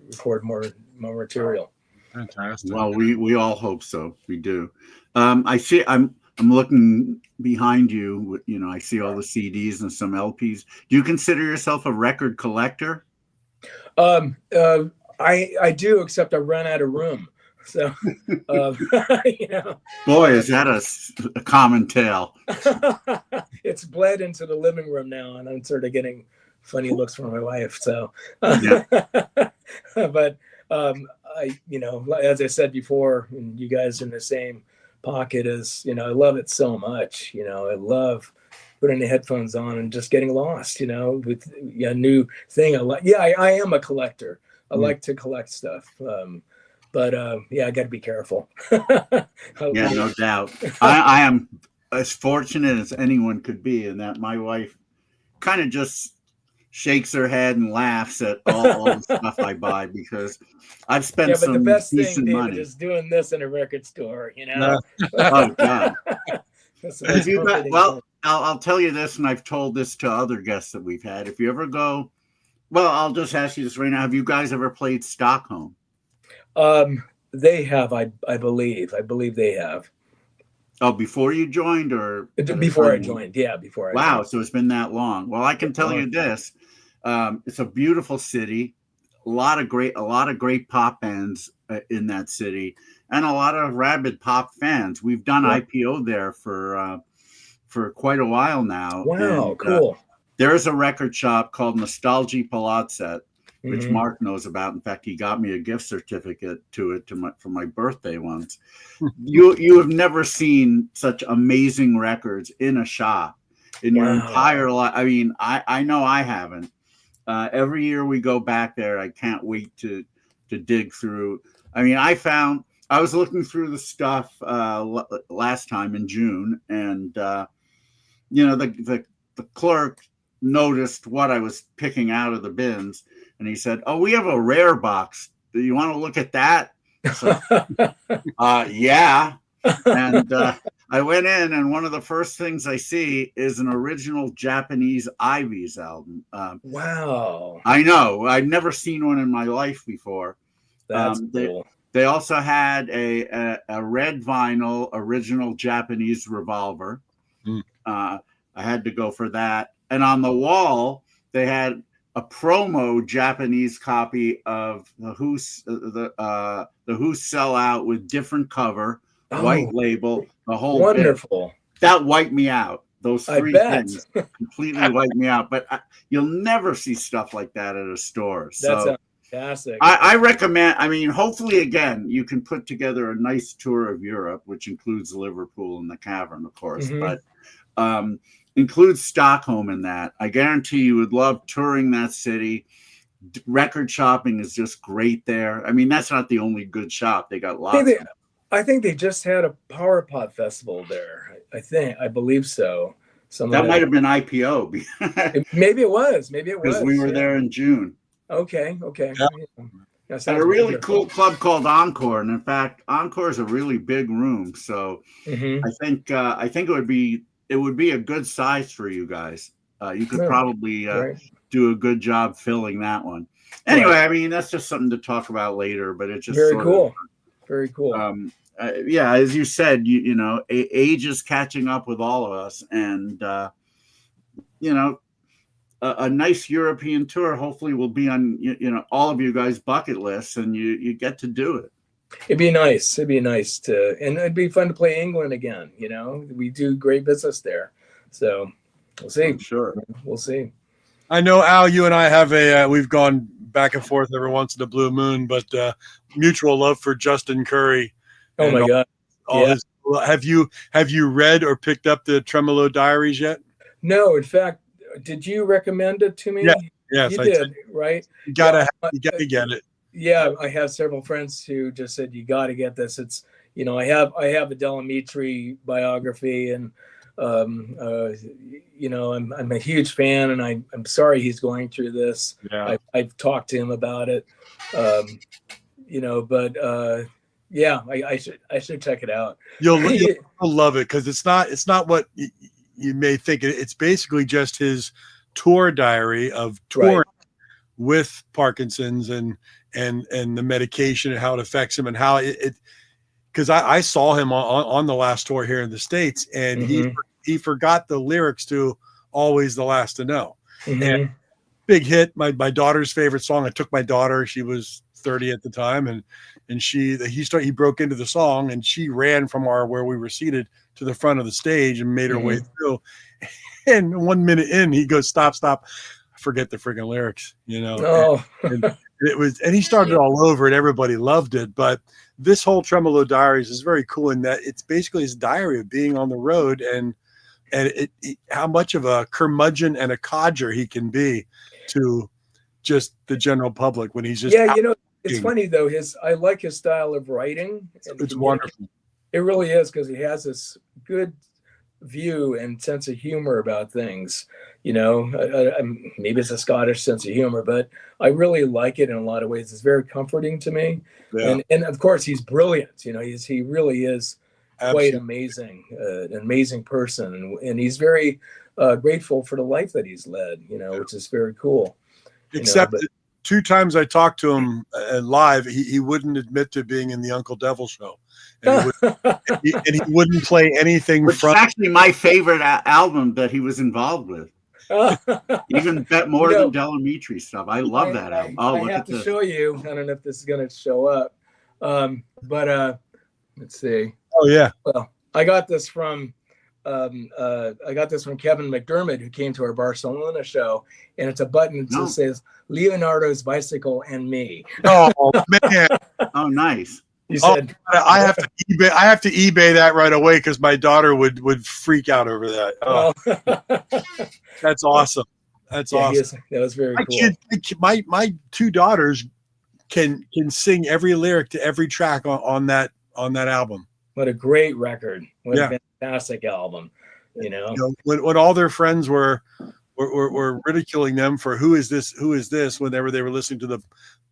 record more material. Fantastic. Well, we all hope so. We do. I see. I'm looking behind you. You know, I see all the CDs and some LPs. Do you consider yourself a record collector? I do, except I run out of room. So, you know, boy, is that a common tale. It's bled into the living room now, and I'm sort of getting funny looks from my wife. So, but I, you know, as I said before, and you guys are in the same pocket as, you know, I love it so much. You know, I love putting the headphones on and just getting lost, you know, with a new thing. I am a collector. I like to collect stuff. But I got to be careful. Yeah, no doubt. I am as fortunate as anyone could be in that my wife kind of just shakes her head and laughs at all the stuff I buy, because I've spent some the best decent thing, money. David, is doing this in a record store, you know. Oh God. Well, I'll tell you this, and I've told this to other guests that we've had. If you ever go, well, I'll just ask you this right now: have you guys ever played Stockholm? They have, I believe they have. Oh, before you joined, or Before I joined? Yeah, before I wow, joined. so it's been that long. Well, I can tell you this: it's a beautiful city. A lot of great pop bands in that city, and a lot of rabid pop fans. We've done IPO there for quite a while now. Wow, and, cool. There's a record shop called Nostalgie Palazzo, which Mark knows about. In fact, he got me a gift certificate to it for my birthday once. You have never seen such amazing records in a shop in your entire life. I mean, I know I haven't. Every year we go back there, I can't wait to dig through. I mean, I was looking through the stuff last time in June, and the clerk noticed what I was picking out of the bins, and he said, "Oh, we have a rare box. Do you want to look at that?" So, yeah. And I went in, and one of the first things I see is an original Japanese Ivies album. Wow. I know. I'd never seen one in my life before. That's cool. They also had a red vinyl original Japanese Revolver. I had to go for that. And on the wall, they had a promo Japanese copy of the Who Sell Out with different cover, white label, the whole wonderful bit. That wiped me out. Those three things completely wiped me out. But you'll never see stuff like that at a store. That's fantastic. I recommend. I mean, hopefully, again, you can put together a nice tour of Europe, which includes Liverpool and the Cavern, of course, but includes Stockholm in that. I guarantee you would love touring that city. Record shopping is just great there. I mean, that's not the only good shop. They got lots. I think they just had a Power Pot festival there. I believe so. That might have been IPO. Maybe it was. Because we were there in June. Okay. Yeah. And a really cool club called Encore. And in fact, Encore is a really big room. So I think it would be a good size for you guys. You could probably do a good job filling that one. Anyway, I mean, that's just something to talk about later, but it's just very cool. Yeah, as you said, you know, age is catching up with all of us, and a nice European tour hopefully will be on all of you guys' bucket lists, and you get to do it. It'd be nice to, and it'd be fun to play England again. You know, we do great business there, so we'll see. I'm sure, we'll see. I know, Al, you and I have we've gone back and forth every once in a blue moon, but mutual love for Justin Curry. Oh my God! Have you read or picked up the Tremolo Diaries yet? No, in fact, did you recommend it to me? Yeah, yes, you did, right? You gotta get it. Yeah, I have several friends who just said you got to get this. It's I have a Delamitri biography, and I'm a huge fan, and I'm sorry he's going through this. Yeah. I've talked to him about it, I should check it out. You'll love it, because it's not what you may think. It's basically just his tour diary of touring with Parkinson's and the medication and how it affects him, and how it because I saw him on the last tour here in the States, and he forgot the lyrics to Always the Last to Know. And big hit, my daughter's favorite song. I took my daughter, she was 30 at the time, and he broke into the song, and she ran from where we were seated to the front of the stage and made her way through. And 1 minute in, he goes, stop, I forget the freaking lyrics, and he started all over, and everybody loved it. But this whole Tremolo Diaries is very cool in that it's basically his diary of being on the road, and how much of a curmudgeon and a codger he can be to just the general public when he's just it's funny though, I like his style of writing. It's wonderful. It really is, because he has this good view and sense of humor about things. Maybe it's a Scottish sense of humor, but I really like it in a lot of ways. It's very comforting to me. Yeah. And of course he's brilliant. He really is quite amazing, an amazing person, and he's very grateful for the life that he's led, which is very cool. Except 2 times I talked to him live, he wouldn't admit to being in the Uncle Devil show. And he wouldn't play anything Which from. is actually my favorite album that he was involved with. Even more than Delamitri stuff. I love that album. Oh, I have to show you. I don't know if this is going to show up, but let's see. Oh yeah. Well, I got this from Kevin McDermott, who came to our Barcelona show, and it's a button that says Leonardo's bicycle and me. Oh man. Oh, nice. You said I have to eBay that right away because my daughter would freak out over that. Oh, that's awesome. That's awesome. That was very cool. My 2 daughters can sing every lyric to every track on that album. What a great record! What a fantastic album! When all their friends were ridiculing them for who is this whenever they were listening to the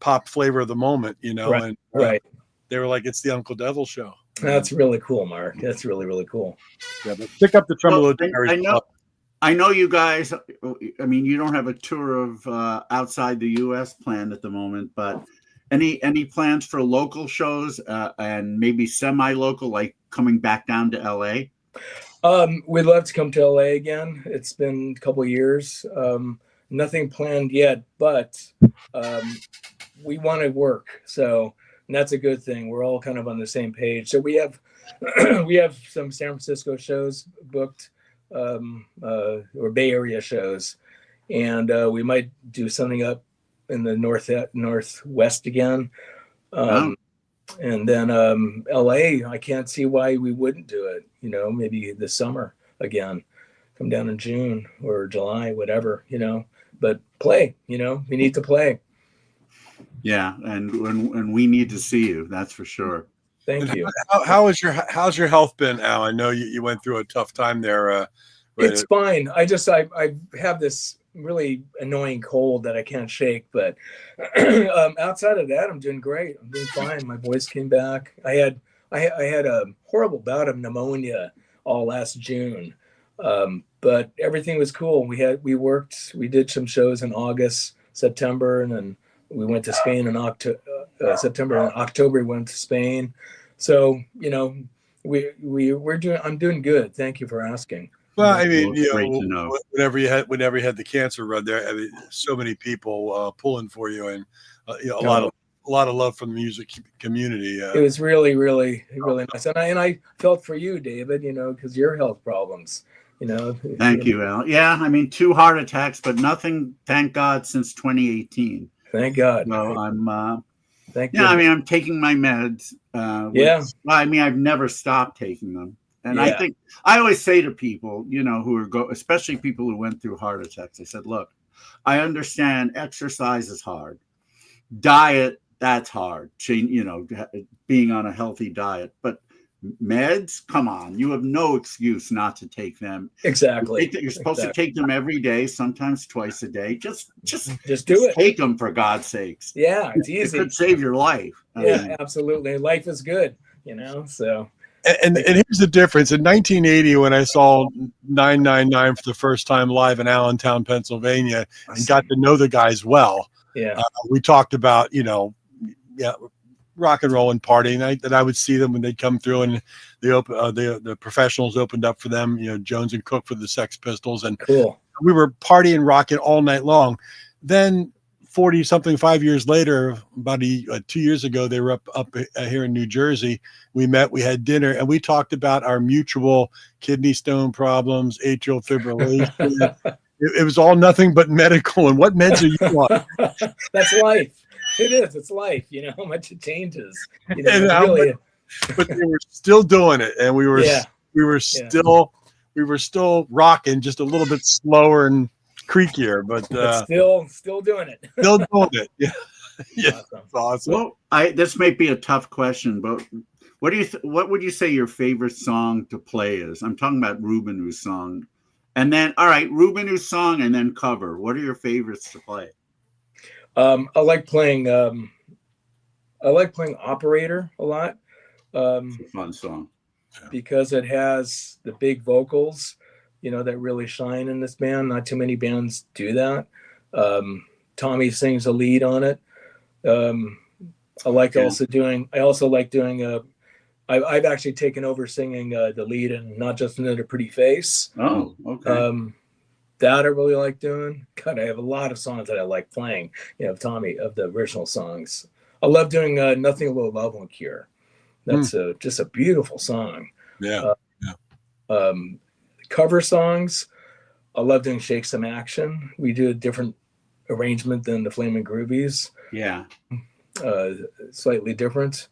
pop flavor of the moment, right, and they were like, it's the Uncle Devil show. That's really cool, Mark. That's really, really cool. Yeah, but pick up the Tremolo. I know you guys. I mean, you don't have a tour of outside the U.S. planned at the moment, but any plans for local shows and maybe semi-local, like coming back down to L.A.? We'd love to come to LA again. It's been a couple of years. Nothing planned yet, but we want to work. So that's a good thing. We're all kind of on the same page. So we have some San Francisco shows booked, or Bay Area shows, and we might do something up in the northwest again. And then LA, I can't see why we wouldn't do it. Maybe this summer again, come down in June or July, whatever, but play, we need to play. Yeah. And we need to see you. That's for sure. Thank you. How's your health been, Al? I know you went through a tough time there. It's fine. I have this really annoying cold that I can't shake, but outside of that, I'm doing great. I'm doing fine. My voice came back. I had a horrible bout of pneumonia all last June, but everything was cool. We did some shows in August, September, and then we went to Spain in September and October. We went to Spain, so I'm doing good. Thank you for asking. Well, I mean, whenever you had the cancer run there, I mean, so many people pulling for you, and a lot of love from the music community. It was really, really, really nice, and I felt for you, David. Because your health problems. Thank you, Al. Yeah, I mean, 2 heart attacks, but nothing, thank God, since 2018. Thank God. So I'm. Thank you. I mean, I'm taking my meds. I mean, I've never stopped taking them. And I think I always say to people, especially people who went through heart attacks, I said, look, I understand exercise is hard. Diet, that's hard. Being on a healthy diet. But meds, come on. You have no excuse not to take them. Exactly. You're supposed to take them every day, sometimes twice a day. Just do it. Take them, for God's sakes. Yeah, it's easy. It could save your life. Absolutely. Life is good, so. And here's the difference. In 1980, when I saw 999 for the first time live in Allentown, Pennsylvania, and got to know the guys well, we talked about, rock and roll and partying. That I would see them when they'd come through, and the professionals opened up for them. Jones and Cook for the Sex Pistols, and cool. We were partying, rocking all night long. Then 5 years later, about 2 years ago, they were up here in New Jersey. We met, we had dinner, and we talked about our mutual kidney stone problems, atrial fibrillation. it was all nothing but medical. And what meds are you on? That's life. It is. It's life. How much it changes. But they were still doing it, and we were still rocking, just a little bit slower and creakier, but still doing it. Still doing it. Yeah. Yeah. Awesome. Well, this may be a tough question, but what would you say your favorite song to play is? I'm talking about Rubinoos song. And then, all right, Rubinoos song and then cover. What are your favorites to play? I like playing Operator a lot. It's a fun song. Because it has the big vocals, that really shine in this band. Not too many bands do that. Tommy sings a lead on it. I also like doing I've actually taken over singing the lead in Not Just Another Pretty Face. Oh, okay. That I really like doing. God, I have a lot of songs that I like playing, Tommy, of the original songs. I love doing Nothing But Love Won't Cure. That's just a beautiful song. Yeah. Cover songs, I love doing Shake Some Action. We do a different arrangement than the Flamin' Groovies. Yeah. Slightly different.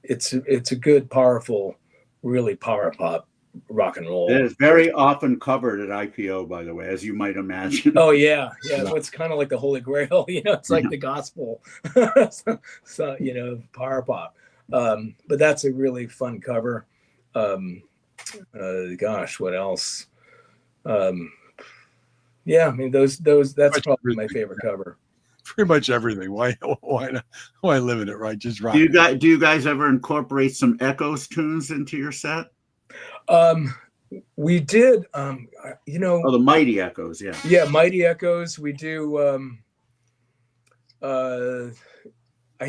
It's a good, powerful, really power pop rock and roll. It is very often covered at IPO, by the way, as you might imagine. Oh yeah. It's kind of like the Holy Grail. It's like the gospel. so power pop. But that's a really fun cover. Gosh, what else? Yeah, I mean those that's probably my favorite cover. Pretty much everything. Why live in it, right? Just rock. Do you guys ever incorporate some Echoes tunes into your set? We did. The Mighty Echoes, yeah. Yeah, Mighty Echoes. We do. I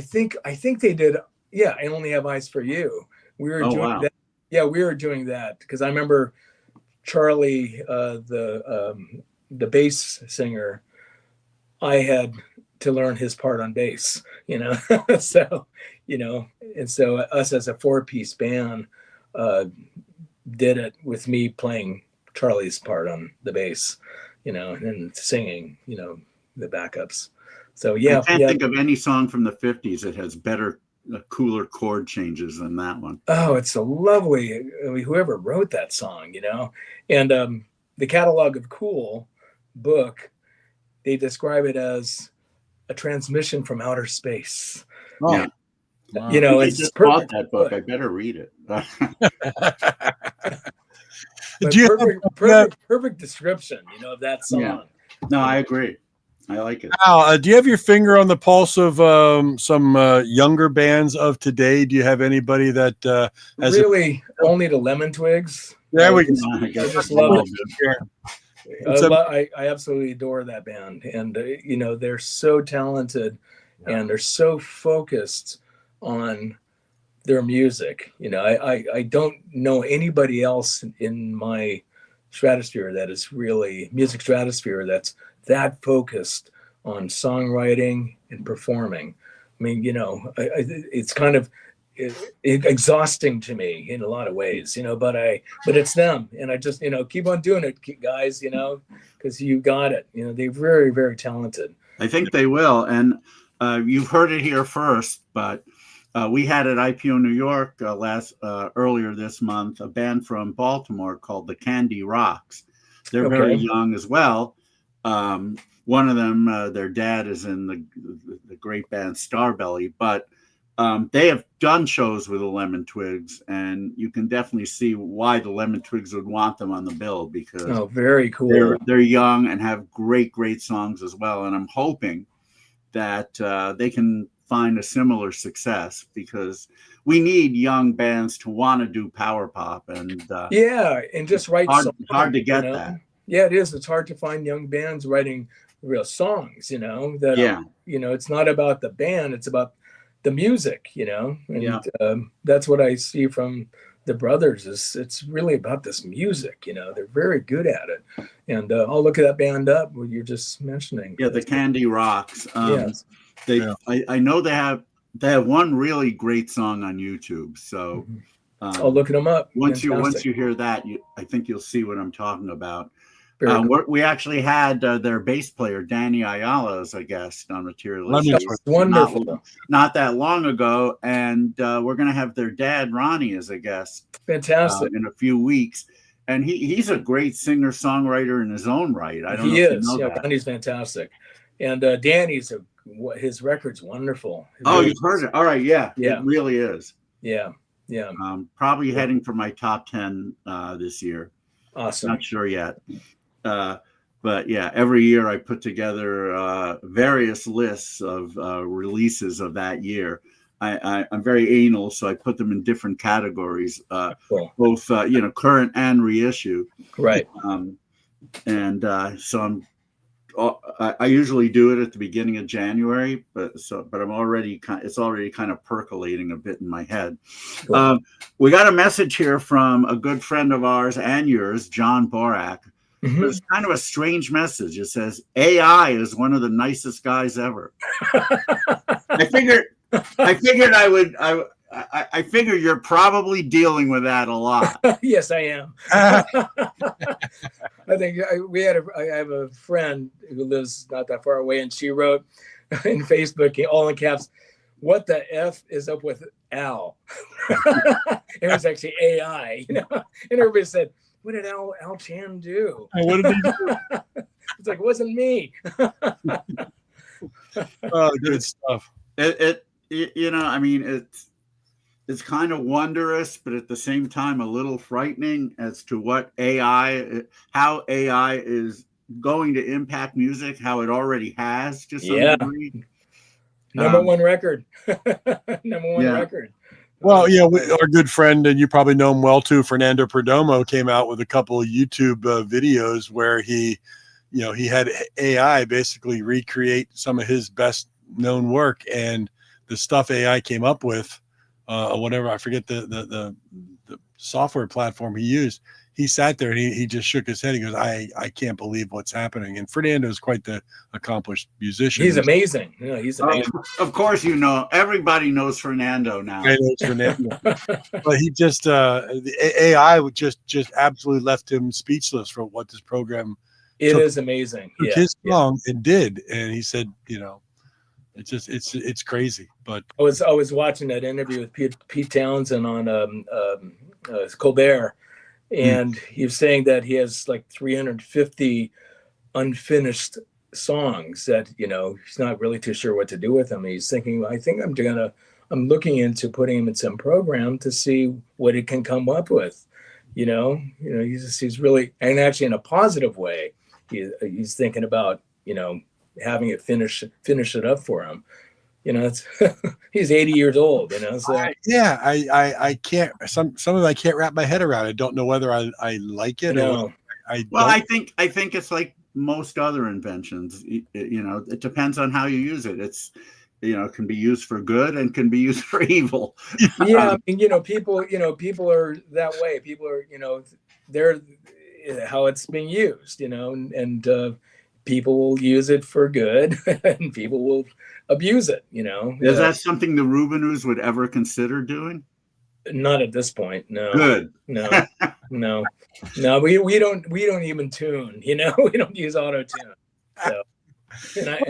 think they did. Yeah, I Only Have Eyes for You. We were doing that. Yeah, we were doing that because I remember Charlie, the bass singer. I had to learn his part on bass, so and so us as a 4-piece band did it with me playing Charlie's part on the bass, and singing, the backups. So yeah, I can't think of any song from the 50s that has better, cooler chord changes than that one. Oh, it's a lovely. Whoever wrote that song, and the Catalog of Cool book, they describe it as a transmission from outer space. Oh. Yeah. Wow. I just bought that book. I better read it. Perfect description, of that song. Yeah. No, I agree. I like it. Al, do you have your finger on the pulse of some younger bands of today? Do you have anybody that has really only the Lemon Twigs? There we go. I just love it. I absolutely adore that band, and they're so talented, and they're so focused on their music. I don't know anybody else in my stratosphere that is really music stratosphere that's that focused on songwriting and performing. I mean, it's kind of exhausting to me in a lot of ways, but it's them, and I just keep on doing it, guys, because you got it. They're very, very talented. I think they will, and you've heard it here first, but we had at IPO New York earlier this month a band from Baltimore called the Candy Rocks. They're very young as well. One of them, their dad is in the great band Starbelly, but they have done shows with the Lemon Twigs, and you can definitely see why the Lemon Twigs would want them on the bill, because very cool. They're young and have great songs as well. And I'm hoping that they can find a similar success, because we need young bands to want to do power pop, and and just write songs. Hard to get that. Yeah, it is. It's hard to find young bands writing real songs, it's not about the band, it's about the music, and that's what I see from the brothers, is it's really about this music. They're very good at it, and I'll look at that band up what you're just mentioning. Yeah, the Candy Rocks. I know they have one really great song on YouTube, so I'll look them up. Once you hear that, I think you'll see what I'm talking about. We actually had their bass player Danny Ayala as a guest on Material Issues. Wonderful. Not that long ago, and we're going to have their dad Ronnie as a guest. Fantastic. In a few weeks, and he's a great singer songwriter in his own right. I don't know. He if is. You know that. Danny's fantastic, and Danny's his record's wonderful. You've heard it. All right, yeah, it really is. Yeah. Probably heading for my top 10 this year. Awesome. Not sure yet. But yeah, every year I put together various lists of releases of that year. I'm very anal, so I put them in different categories, both current and reissue. Right. So I'm I usually do it at the beginning of January, but I'm already it's already kind of percolating a bit in my head. Cool. We got a message here from a good friend of ours and yours, John Borak. Mhm. It's kind of a strange message. It says AI is one of the nicest guys ever. I figured I figure you're probably dealing with that a lot. Yes, I am. I think I have a friend who lives not that far away, and she wrote in Facebook, all in caps, "What the F is up with Al?" It was actually AI, and everybody said, "What did Al Chan do?" What did he do? It's like, it wasn't me. Oh, good stuff. I mean, it's kind of wondrous, but at the same time, a little frightening as to how AI is going to impact music, how it already has to some degree. Number one record. Number one record. Well, yeah, our good friend, and you probably know him well too, Fernando Perdomo, came out with a couple of YouTube videos where he had AI basically recreate some of his best known work, and the stuff AI came up with, whatever, I forget the software platform he used. He sat there and he just shook his head. He goes, I can't believe what's happening. And Fernando is quite the accomplished musician. He's amazing. Yeah, he's amazing. Of course, everybody knows Fernando now. But he just the AI would just absolutely left him speechless for what this program. It is amazing. Took his song and did, and he said, it's crazy. But I was watching that interview with Pete Townsend on Colbert. And he was saying that he has like 350 unfinished songs that, he's not really too sure what to do with them. He's thinking, I think I'm looking into putting him in some program to see what it can come up with. He's really, and actually in a positive way, he's thinking about, having it finish it up for him. He's 80 years old, so I can't, some of it I can't wrap my head around. I don't know whether I like it. No. I think it's like most other inventions. It depends on how you use it. It's, it can be used for good and can be used for evil. Yeah. People are that way. People are, they're how it's being used, and people will use it for good and people will abuse it, Is that something the Rubinoos would ever consider doing? Not at this point. No. Good. No. We don't even tune, we don't use auto tune. So,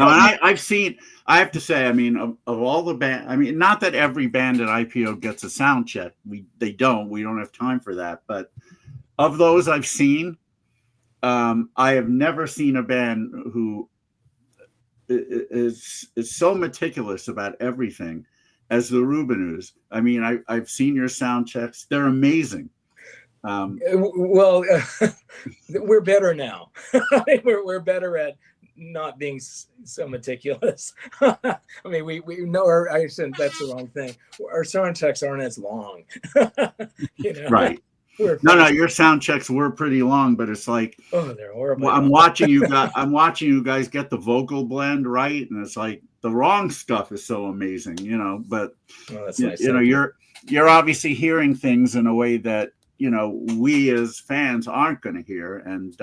I've seen, I have to say, of all the band, not that every band at IPO gets a sound check. We don't have time for that. But of those I've seen, I have never seen a band who is so meticulous about everything as the Rubinoos. I've seen your sound checks; they're amazing. We're better now. we're better at not being so meticulous. We know that's the wrong thing. Our sound checks aren't as long. Right. No, your sound checks were pretty long, but it's like, they're horrible. I'm watching you guys get the vocal blend right, and it's like the wrong stuff is so amazing, But that's nice. You're obviously hearing things in a way that we as fans aren't going to hear, and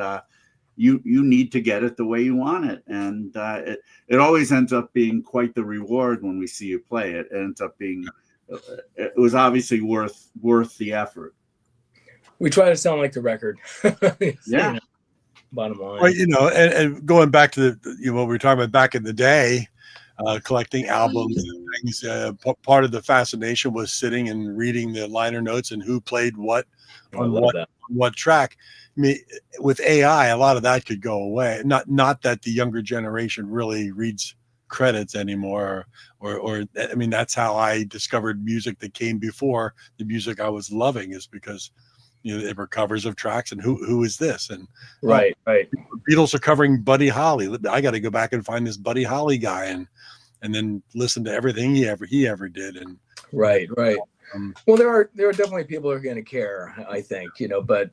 you need to get it the way you want it, and it always ends up being quite the reward when we see you play it. It ends up being, it was obviously worth the effort. We try to sound like the record. Yeah. Bottom line. Well, and going back to what we were talking about back in the day, collecting albums and things. Part of the fascination was sitting and reading the liner notes and who played what on what track. With AI, a lot of that could go away. Not that the younger generation really reads credits anymore, or that's how I discovered music that came before the music I was loving, is because they were covers of tracks, and who is this? And right. Beatles are covering Buddy Holly. I got to go back and find this Buddy Holly guy, and then listen to everything he ever did. And right. Well, there are definitely people who are going to care, I think, but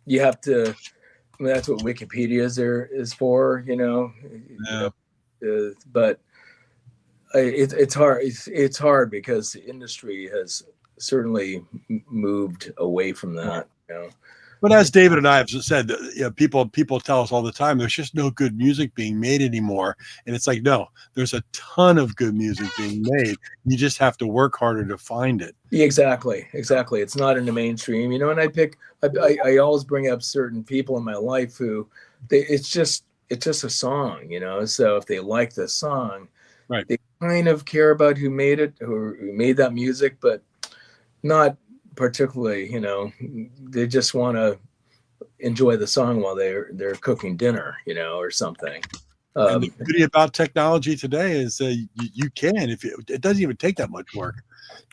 you have to that's what Wikipedia is for, you know. Yeah. But it's hard. It's hard because the industry has certainly moved away from that. You know. But as David and I have said, you know, people tell us all the time, there's just no good music being made anymore. And it's like, no, there's a ton of good music being made. You just have to work harder to find it. Yeah, exactly. It's not in the mainstream, you know. And I always bring up certain people in my life who it's just a song, you know. So if they like the song, right, they kind of care about who made it, who made that music, but not particularly, you know. They just want to enjoy the song while they're cooking dinner, you know, or something. And the beauty about technology today is you can, it doesn't even take that much work.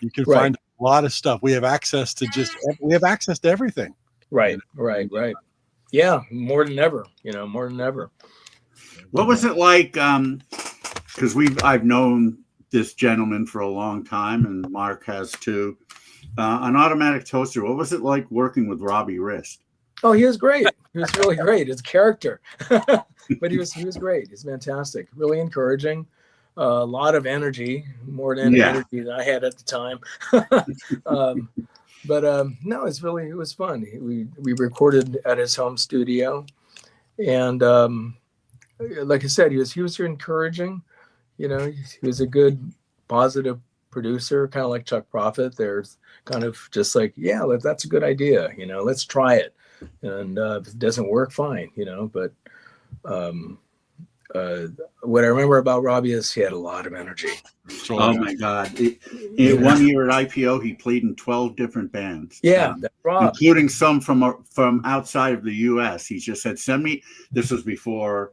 You can find a lot of stuff. We have access to everything. Right. Yeah, more than ever, you know, more than ever. What was it like? Because I've known this gentleman for a long time, and Mark has too. An automatic toaster. What was it like working with Robbie Rist? Oh, he was great. He was really great. His character, but he was great. He's fantastic. Really encouraging. A lot of energy, more than energy than I had at the time. No, it was fun. We recorded at his home studio, and like I said, he was encouraging. You know, he was a good, positive producer, kind of like Chuck Prophet. There's kind of just like, yeah, that's a good idea. You know, let's try it. And if it doesn't work, fine. You know, but what I remember about Robbie is he had a lot of energy. Oh my God! In 1 year at IPO, he played in 12 different bands. Yeah, that's Rob, including some from outside of the U.S. He just said, "Send me." This was before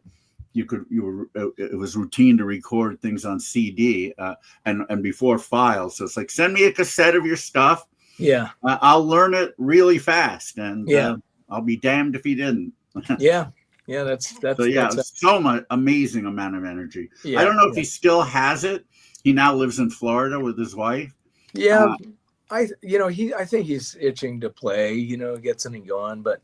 it was routine to record things on CD and before files. So it's like, send me a cassette of your stuff. Yeah, I'll learn it really fast, and I'll be damned if he didn't. Yeah, that's so much amazing amount of energy. Yeah, I don't know if he still has it. He now lives in Florida with his wife. Yeah, I think he's itching to play. You know, get something going, but.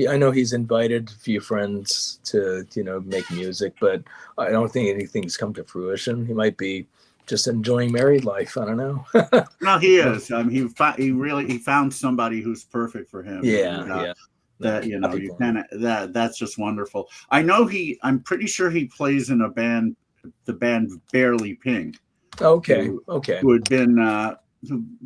I know he's invited a few friends to, you know, make music, but I don't think anything's come to fruition. He might be just enjoying married life. I don't know. No, he is. He found somebody who's perfect for him. Yeah. That, you know, you can, that's just wonderful. I know I'm pretty sure he plays in the band Barely Pink. Okay. Who had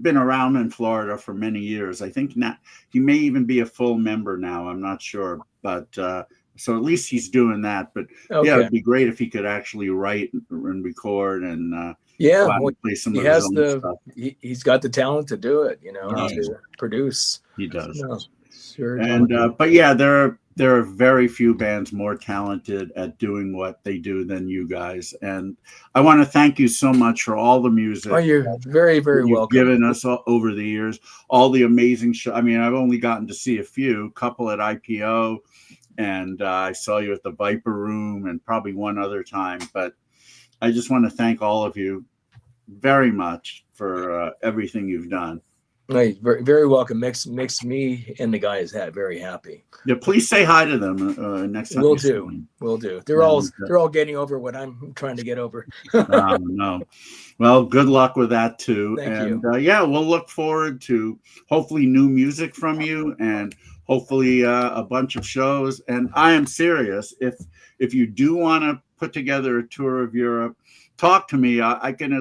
been around in Florida for many years. I think now he may even be a full member now. I'm not sure, but so at least he's doing that. But yeah, it'd be great if he could actually write and record and play some of his own stuff. He's got the talent to do it, you know, to produce. He does. No, sure. And but yeah, there are very few bands more talented at doing what they do than you guys. And I want to thank you so much for all the music. Oh, you're very, very welcome. Given us over the years, all the amazing shows. I mean, I've only gotten to see a couple at IPO, and I saw you at the Viper Room and probably one other time. But I just want to thank all of you very much for everything you've done. Very, very welcome. Makes me and the guys very happy. Yeah, please say hi to them next time. We'll do. They're all getting over what I'm trying to get over. No. Well, good luck with that too. Thank you. We'll look forward to hopefully new music from you and hopefully a bunch of shows. And I am serious. If you do want to put together a tour of Europe, talk to me. I can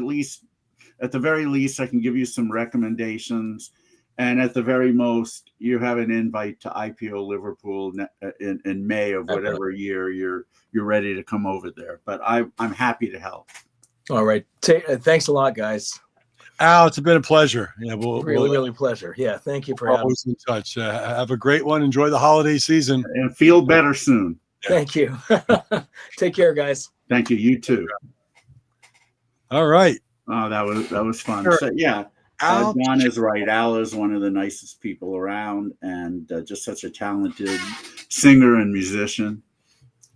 at the very least, I can give you some recommendations. And at the very most, you have an invite to IPO Liverpool in May of whatever year you're ready to come over there. But I'm happy to help. All right. Thanks a lot, guys. Al, it's been a pleasure. Yeah, really pleasure. Yeah, thank you for having me. Always in touch. Have a great one. Enjoy the holiday season. And feel better soon. Thank you. Take care, guys. Thank you. You too. All right. Oh, that was fun. Sure. So, yeah, John is right. Al is one of the nicest people around, and just such a talented singer and musician.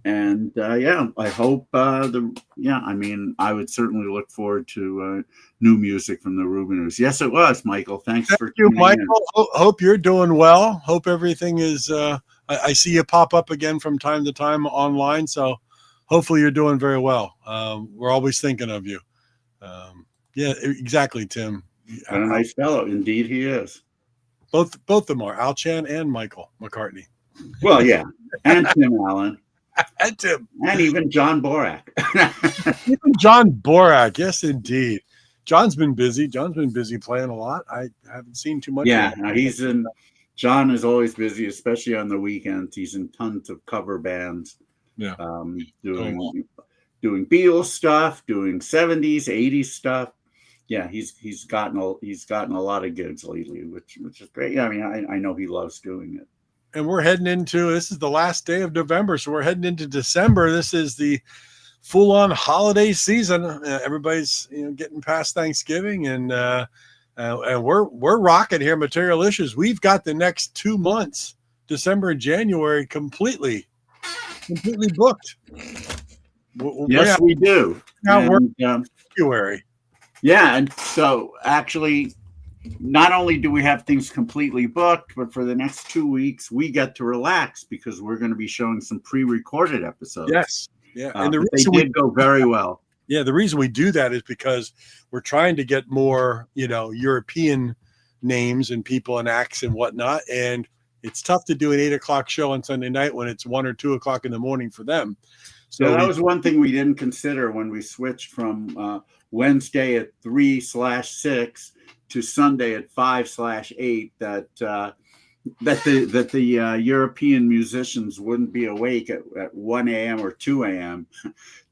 And I hope I would certainly look forward to new music from the Rubinoos. Yes, it was, Michael. Thank you, Michael. Hope you're doing well. Hope everything is I see you pop up again from time to time online. So hopefully you're doing very well. We're always thinking of you. Yeah, exactly, Tim. And a nice fellow. Indeed, he is. Both of them are Al Chan and Michael McCartney. Well, yeah. And Tim Allen. And Tim. And even John Borak. Even John Borak. Yes, indeed. John's been busy. John's been busy playing a lot. I haven't seen too much. Yeah, John is always busy, especially on the weekends. He's in tons of cover bands. Yeah. Doing Beatles stuff, doing 70s, 80s stuff. Yeah, he's gotten a lot of gigs lately, which is great. I mean, I know he loves doing it. And we're heading into, this is the last day of November, so we're heading into December. This is the full-on holiday season. Everybody's getting past Thanksgiving, and we're rocking here. Material Issues. We've got the next 2 months, December and January, completely booked. Yes, we do. Now we're February. Yeah, and so actually, not only do we have things completely booked, but for the next 2 weeks, we get to relax because we're going to be showing some pre-recorded episodes. Yes, yeah, and the reason they did go very well. Yeah, the reason we do that is because we're trying to get more, European names and people and acts and whatnot, and it's tough to do an 8 o'clock show on Sunday night when it's 1 or 2 o'clock in the morning for them. So that was one thing we didn't consider when we switched from Wednesday at 3/6 to Sunday at 5/8. That the European musicians wouldn't be awake at 1 a.m. or 2 a.m.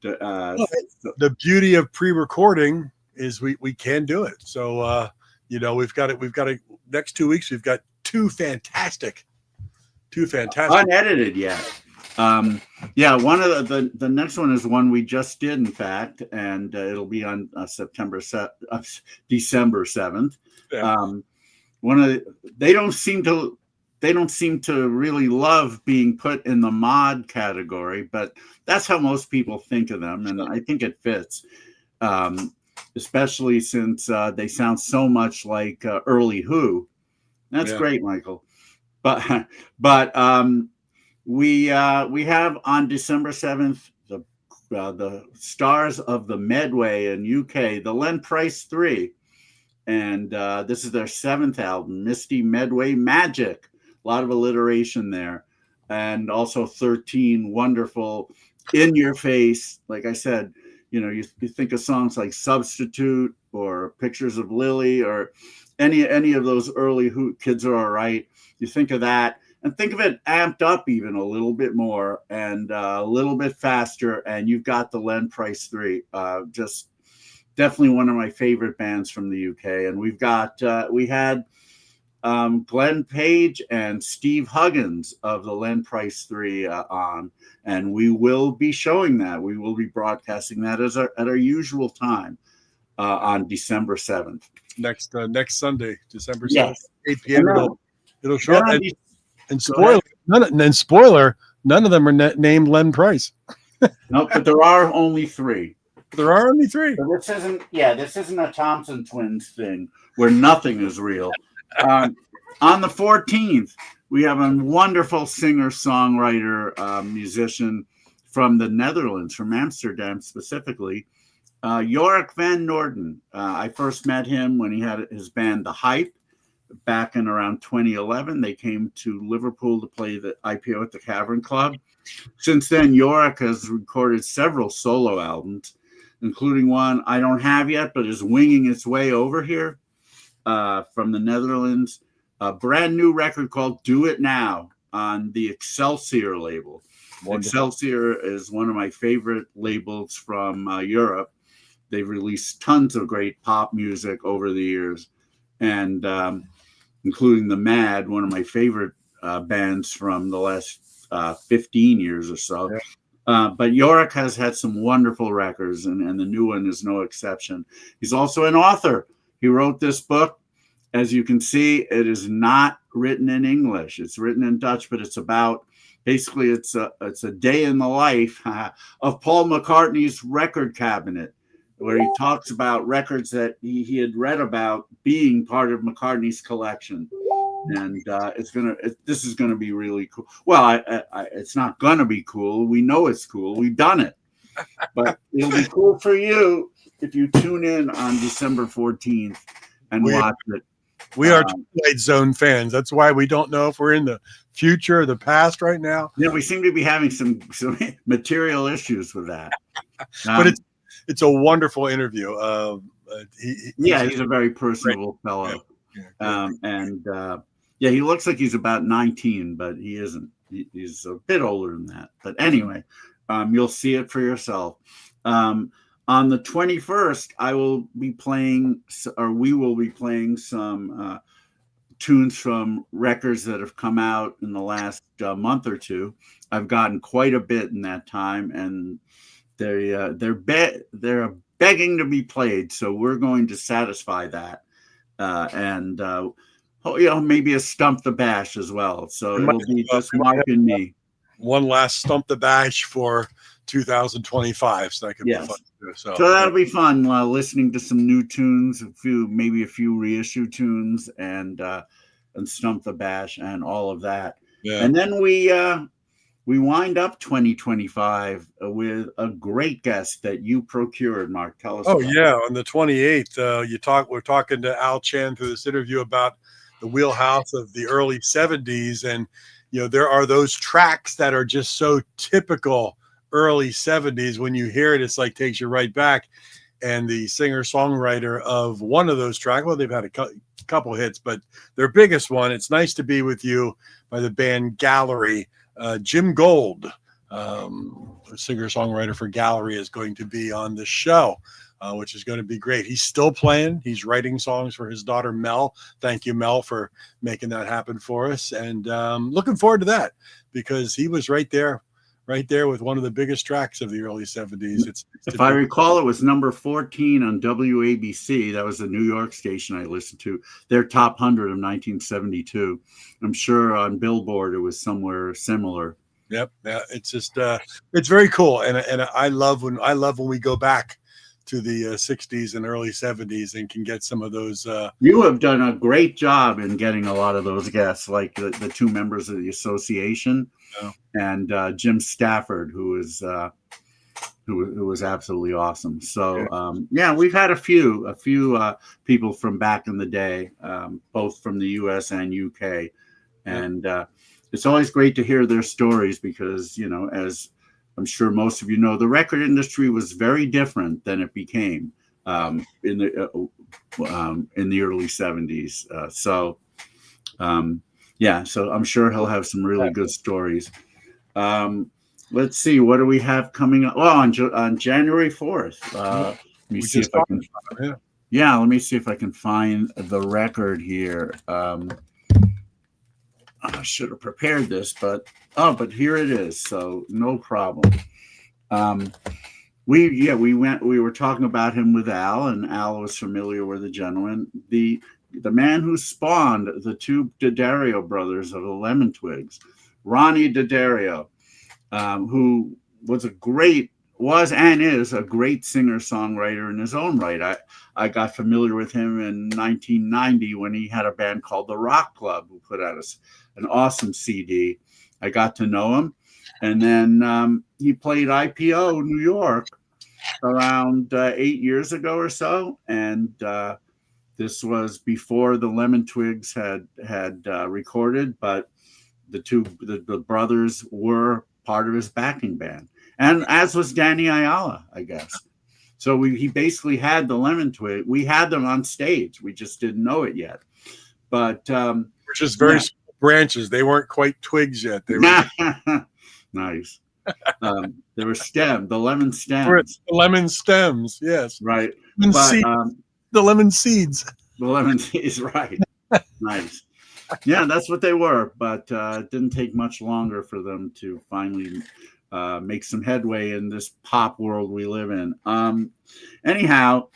The beauty of pre-recording is we can do it. So we've got it. Next 2 weeks we've got two fantastic unedited yet. One of the next one is one we just did, in fact, and it'll be on December 7th. Yeah. They don't seem to really love being put in the mod category, but that's how most people think of them, and I think it fits, especially since they sound so much like early Who. That's great, Michael. But we have on December 7th the stars of the Medway in UK, the Len Price 3, and this is their 7th album, Misty Medway Magic. A lot of alliteration there, and also 13 wonderful in-your-face. Like I said, you think of songs like Substitute or Pictures of Lily or any of those early Who, Kids Are All Right. You think of that. And think of it amped up even a little bit more and a little bit faster. And you've got the Len Price 3. Just definitely one of my favorite bands from the UK. And we had Glenn Page and Steve Huggins of the Len Price 3 on. And we will be showing that. We will be broadcasting that at our usual time on December 7th. Next Sunday, December 7th, yes. 8 p.m. It'll show up. And spoiler, none of them are named Len Price. No, but there are only 3. There are only 3. So this isn't a Thompson Twins thing where nothing is real. On the 14th, we have a wonderful singer-songwriter, musician from the Netherlands, from Amsterdam specifically, Jorik van Noorden. I first met him when he had his band The Hype. Back in around 2011, they came to Liverpool to play the IPO at the Cavern Club. Since then, Jorik has recorded several solo albums, including one I don't have yet, but is winging its way over here from the Netherlands. A brand new record called Do It Now on the Excelsior label. Wonderful. Excelsior is one of my favorite labels from Europe. They've released tons of great pop music over the years, and including The Mad, one of my favorite bands from the last 15 years or so. Yeah. But Jorik has had some wonderful records, and the new one is no exception. He's also an author. He wrote this book. As you can see, it is not written in English. It's written in Dutch, but it's about, basically, it's a day in the life of Paul McCartney's record cabinet, where he talks about records that he had read about being part of McCartney's collection. and this is gonna be really cool. Well, it's not gonna be cool. We know it's cool. We've done it, but it'll be cool for you if you tune in on December 14th and watch it. We are Twilight Zone fans. That's why we don't know if we're in the future or the past right now. Yeah, we seem to be having some material issues with that. But it's a wonderful interview. He's a very personable fellow. Yeah, he looks like he's about 19, but he isn't. He's a bit older than that. But anyway, you'll see it for yourself. On the 21st, we will be playing some tunes from records that have come out in the last month or two. I've gotten quite a bit in that time, and they're begging to be played. So we're going to satisfy that, and maybe a Stump the Bash as well. So it'll be just Mark and me. One last Stump the Bash for 2025, so that could be fun to do. So that'll be fun, listening to some new tunes, maybe a few reissue tunes, and Stump the Bash and all of that. Yeah. And then we wind up 2025 with a great guest that you procured, Mark. Tell us. On the 28th, we're talking to Al Chan through this interview about the wheelhouse of the early 70s, and there are those tracks that are just so typical early 70s. When you hear it, it's like takes you right back. And the singer-songwriter of one of those tracks, well, they've had a couple hits, but their biggest one, It's Nice to Be With You by the band Gallery. Jim Gold, singer-songwriter for Gallery, is going to be on the show, which is going to be great. He's still playing. He's writing songs for his daughter, Mel. Thank you, Mel, for making that happen for us. And looking forward to that, because he was right there with one of the biggest tracks of the early 70s. If I recall, it was number 14 on WABC. That was the New York station I listened to. Their top 100 of 1972. I'm sure on Billboard it was somewhere similar. Yep. Yeah, it's just it's very cool, and I love when we go back to the 60s and early 70s and can get some of those. You have done a great job in getting a lot of those guests, like the two members of the association. And Jim Stafford, who was absolutely awesome. So we've had a few people from back in the day, both from the U.S. and UK, and it's always great to hear their stories because as I'm sure most of you know, the record industry was very different than it became in the early 70s. So I'm sure he'll have some really good stories. Let's see, what do we have coming up? Well, on January 4th. Let me see if I can. Let me see if I can find the record here. I should have prepared this, but here it is. So no problem. We were talking about him with Al, and Al was familiar with the gentleman. The man who spawned the two D'Addario brothers of the Lemon Twigs, Ronnie D'Addario, who was and is a great singer-songwriter in his own right. I got familiar with him in 1990 when he had a band called The Rock Club, who put out an awesome CD. I got to know him. And then he played IPO New York around 8 years ago or so. And this was before the Lemon Twigs had recorded, but the brothers were part of his backing band, and as was Danny Ayala, I guess. So he basically had the Lemon Twig. We had them on stage. We just didn't know it yet. But we're just very small branches. They weren't quite twigs yet. They were nice. They were the lemon stems. The lemon stems, yes. Right. The lemon seeds. The lemon seeds, right. Nice. Yeah, that's what they were. But it didn't take much longer for them to finally make some headway in this pop world we live in. Anyhow,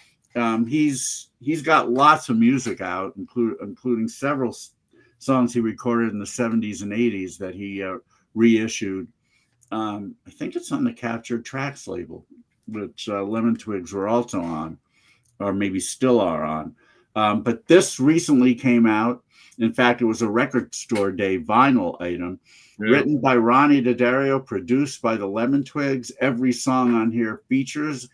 he's got lots of music out, including several songs he recorded in the 70s and 80s that he reissued. I think it's on the Captured Tracks label, which Lemon Twigs were also on, or maybe still are on. But this recently came out, In fact, it was a record store day vinyl item. Yeah. Written by Ronnie D'Addario, produced by the Lemon Twigs. Every song on here features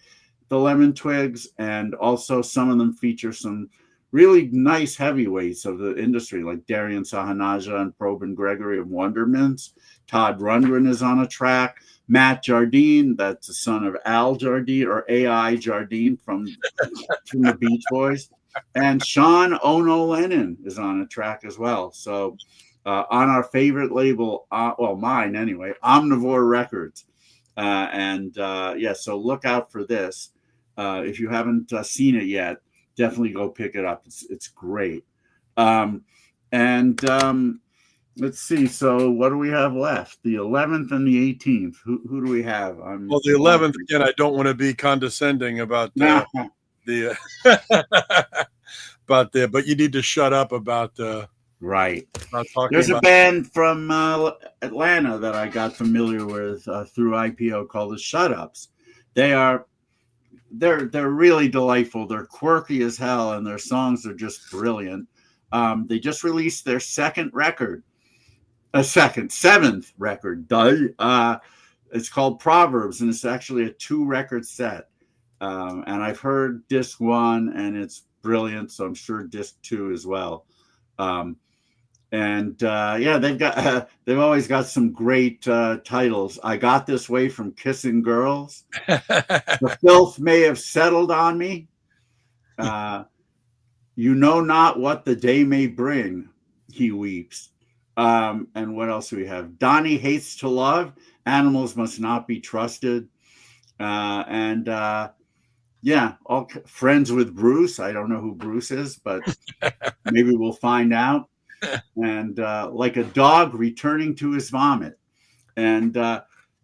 the Lemon Twigs, and also some of them feature some really nice heavyweights of the industry, like Darian Sahanaja and Probin Gregory of Wondermints. Todd Rundgren is on a track. Matt Jardine, that's the son of Al Jardine, or AI Jardine from the Beach Boys. And Sean Ono Lennon is on a track as well. So on our favorite label, well, mine anyway, Omnivore Records. So look out for this. If you haven't seen it yet, definitely go pick it up. It's great. Let's see. So what do we have left? The 11th and the 18th. Who do we have? Well, the 11th, again, I don't want to be condescending about but you need to shut up about right. Talking There's about a band from Atlanta that I got familiar with through IPO called the Shut Ups. They're really delightful. They're quirky as hell, and their songs are just brilliant. They just released their seventh record. It's called Proverbs, and it's actually a 2-record set. And I've heard disc 1, and it's brilliant. So I'm sure disc 2 as well. They've always got some great titles. I Got This Way from Kissing Girls. The Filth May Have Settled on Me. You Know Not What the Day May Bring, He Weeps. And what else do we have? Donnie Hates to Love. Animals Must Not Be Trusted. All Friends with Bruce. I don't know who Bruce is, but maybe we'll find out. And Like a Dog Returning to His Vomit. And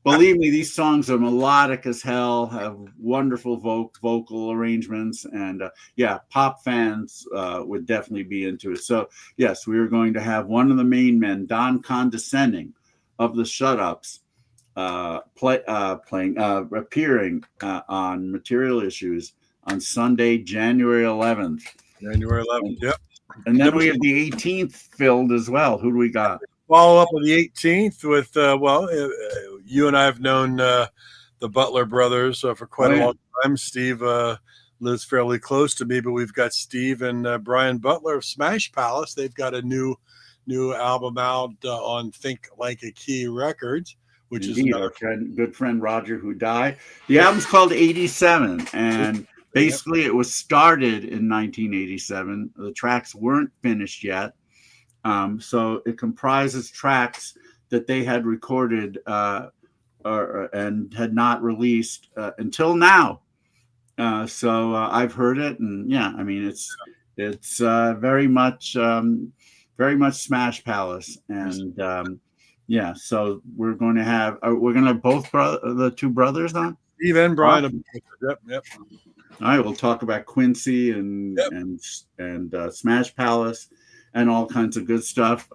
believe me, these songs are melodic as hell, have wonderful vocal arrangements, and pop fans would definitely be into it. So yes, we are going to have one of the main men, Don Condescending of the Shut Ups, appearing on Material Issues on Sunday, January 11th. Yep. And then we have the 18th filled as well. Who do we got? Follow up on the 18th with, you and I have known the Butler brothers for quite a long time. Steve lives fairly close to me, but we've got Steve and Brian Butler of Smash Palace. They've got a new album out on Think Like a Key Records, which is our good friend Roger, who died. The album's called 87, and basically it was started in 1987. The tracks weren't finished yet. So it comprises tracks that they had recorded and had not released until now. So I've heard it, and it's very much Smash Palace, and So we're going to have both the two brothers on. Steve and Brian. Yep. All right, we'll talk about Quincy and Smash Palace and all kinds of good stuff.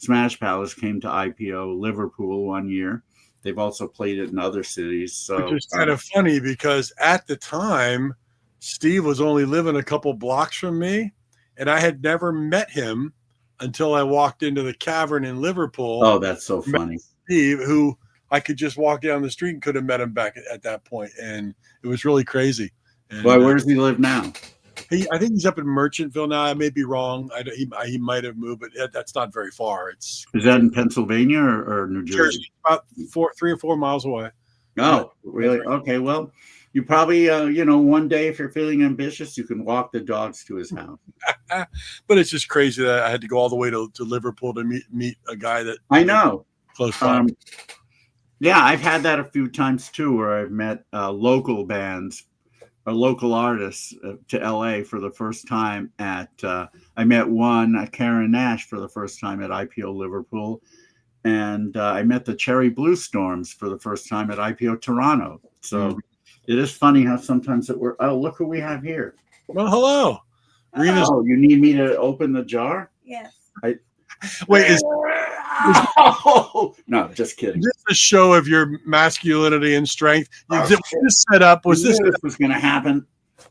Smash Palace came to IPO Liverpool one year. They've also played it in other cities. So which is kind of funny because at the time, Steve was only living a couple blocks from me, and I had never met him until I walked into the Cavern in Liverpool. Oh, that's so funny. Steve, who I could just walk down the street and could have met him back at that point, and it was really crazy. And, where does he live now? I think he's up in Merchantville now. I may be wrong. He might have moved, but that's not very far. Is that in Pennsylvania or New Jersey? About 3 or 4 miles away. Oh, really? Okay. Well, you probably, one day if you're feeling ambitious, you can walk the dogs to his house. But it's just crazy that I had to go all the way to Liverpool to meet a guy that I know close by. I've had that a few times too, where I've met local bands. Local artists to LA for the first time I met one, Karen Nash, for the first time at IPO Liverpool. And I met the Cherry Blue Storms for the first time at IPO Toronto. So it is funny how sometimes it works. Oh, look who we have here. Well, hello. Oh, you need me to open the jar? Yes. No, just kidding. Is this a show of your masculinity and strength? Was this set up? Was this was going to happen?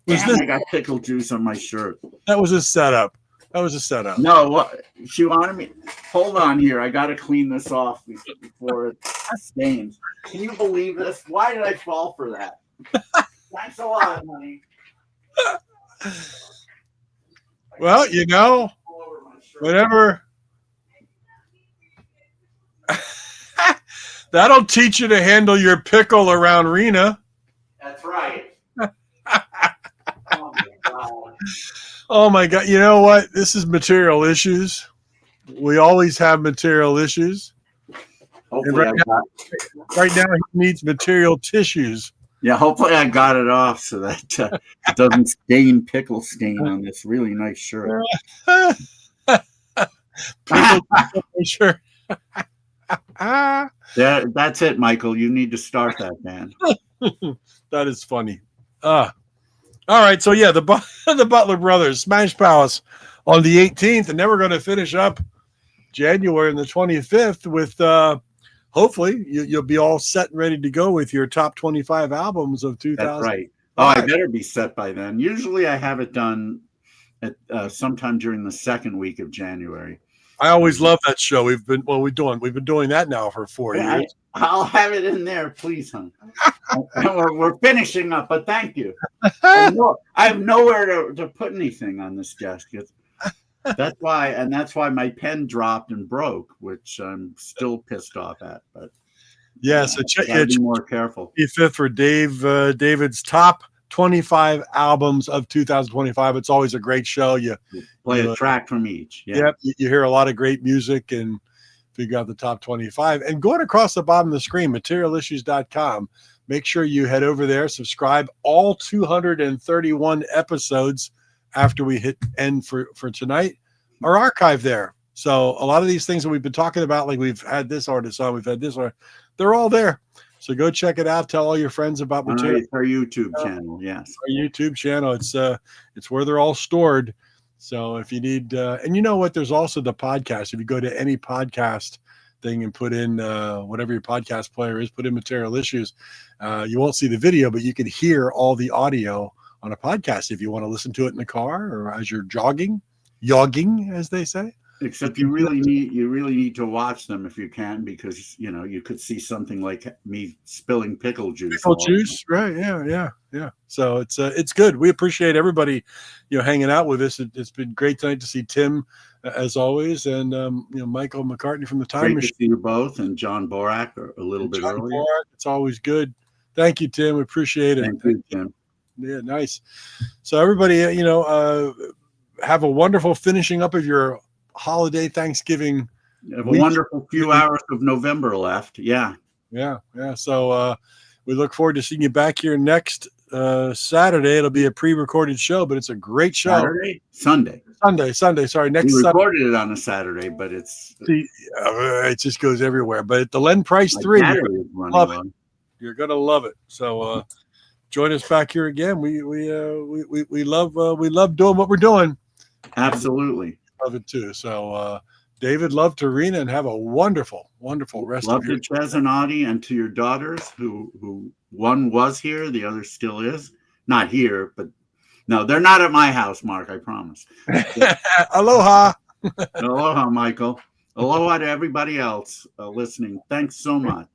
I got pickle juice on my shirt. That was a setup. That was a setup. No, what she wanted me. Hold on here. I got to clean this off before it stains. Can you believe this? Why did I fall for that? Thanks a lot, honey. Well, you know, whenever that'll teach you to handle your pickle around Rena. That's right. Oh my God. Oh my God. You know what? This is material issues. We always have material issues. Hopefully right now he needs material tissues. Yeah, hopefully I got it off so that it doesn't stain pickle stain on this really nice shirt. Sure. Yeah, that's it, Michael. You need to start that band. That is funny. All right, so yeah, the Butler Brothers, Smash Palace on the 18th, and then we're going to finish up January on the 25th with hopefully you'll be all set and ready to go with your top 25 albums of 2000. That's right. Oh, I better be set by then. Usually I have it done at sometime during the second week of January. I always love that show. We've been doing that now for 4 years. I'll have it in there, please, honey. we're finishing up, but thank you. I have nowhere to put anything on this desk. That's why my pen dropped and broke, which I'm still pissed off at. But yeah, so be more careful. 25th for David's top 25 albums of 2025. It's always a great show. You play a track from each. Yeah. Yep, you hear a lot of great music and figure out the top 25. And going across the bottom of the screen, materialissues.com. Make sure you head over there, subscribe. All 231 episodes after we hit end for tonight are archived there. So a lot of these things that we've been talking about, like we've had this artist on, we've had this artist, they're all there. So go check it out. Tell all your friends about Material. Our YouTube channel, yes. Our YouTube channel. It's where they're all stored. So if you need, and you know what, there's also the podcast. If you go to any podcast thing and put in whatever your podcast player is, put in Material Issues, you won't see the video, but you can hear all the audio on a podcast if you want to listen to it in the car or as you're jogging, as they say. Except you really need to watch them if you can, because you could see something like me spilling pickle juice. Pickle juice, right? Yeah. So it's good. We appreciate everybody, hanging out with us. It's been great tonight to see Tim, as always, and Michael McCartney from the Time Machine. Great to see you both, and John Borak a little bit earlier. It's always good. Thank you, Tim. We appreciate it. Thank you, Tim. Yeah, nice. So everybody, have a wonderful finishing up of your holiday Thanksgiving. Have a wonderful few hours of November left. Yeah. So we look forward to seeing you back here next Saturday. It'll be a pre-recorded show, but it's a great show. Sunday. Sorry, next we Sunday. Recorded it on a Saturday, but it just goes everywhere. But at the Len Price 3, you're gonna love it. So join us back here again. We love doing what we're doing. Absolutely. Love it too. So David, love to Rena, and have a wonderful rest love of your to Ches and Audie, and to your daughters, who one was here, the other still is. Not here, but no, they're not at my house, Mark, I promise. Aloha. Aloha, Michael. Aloha to everybody else listening. Thanks so much.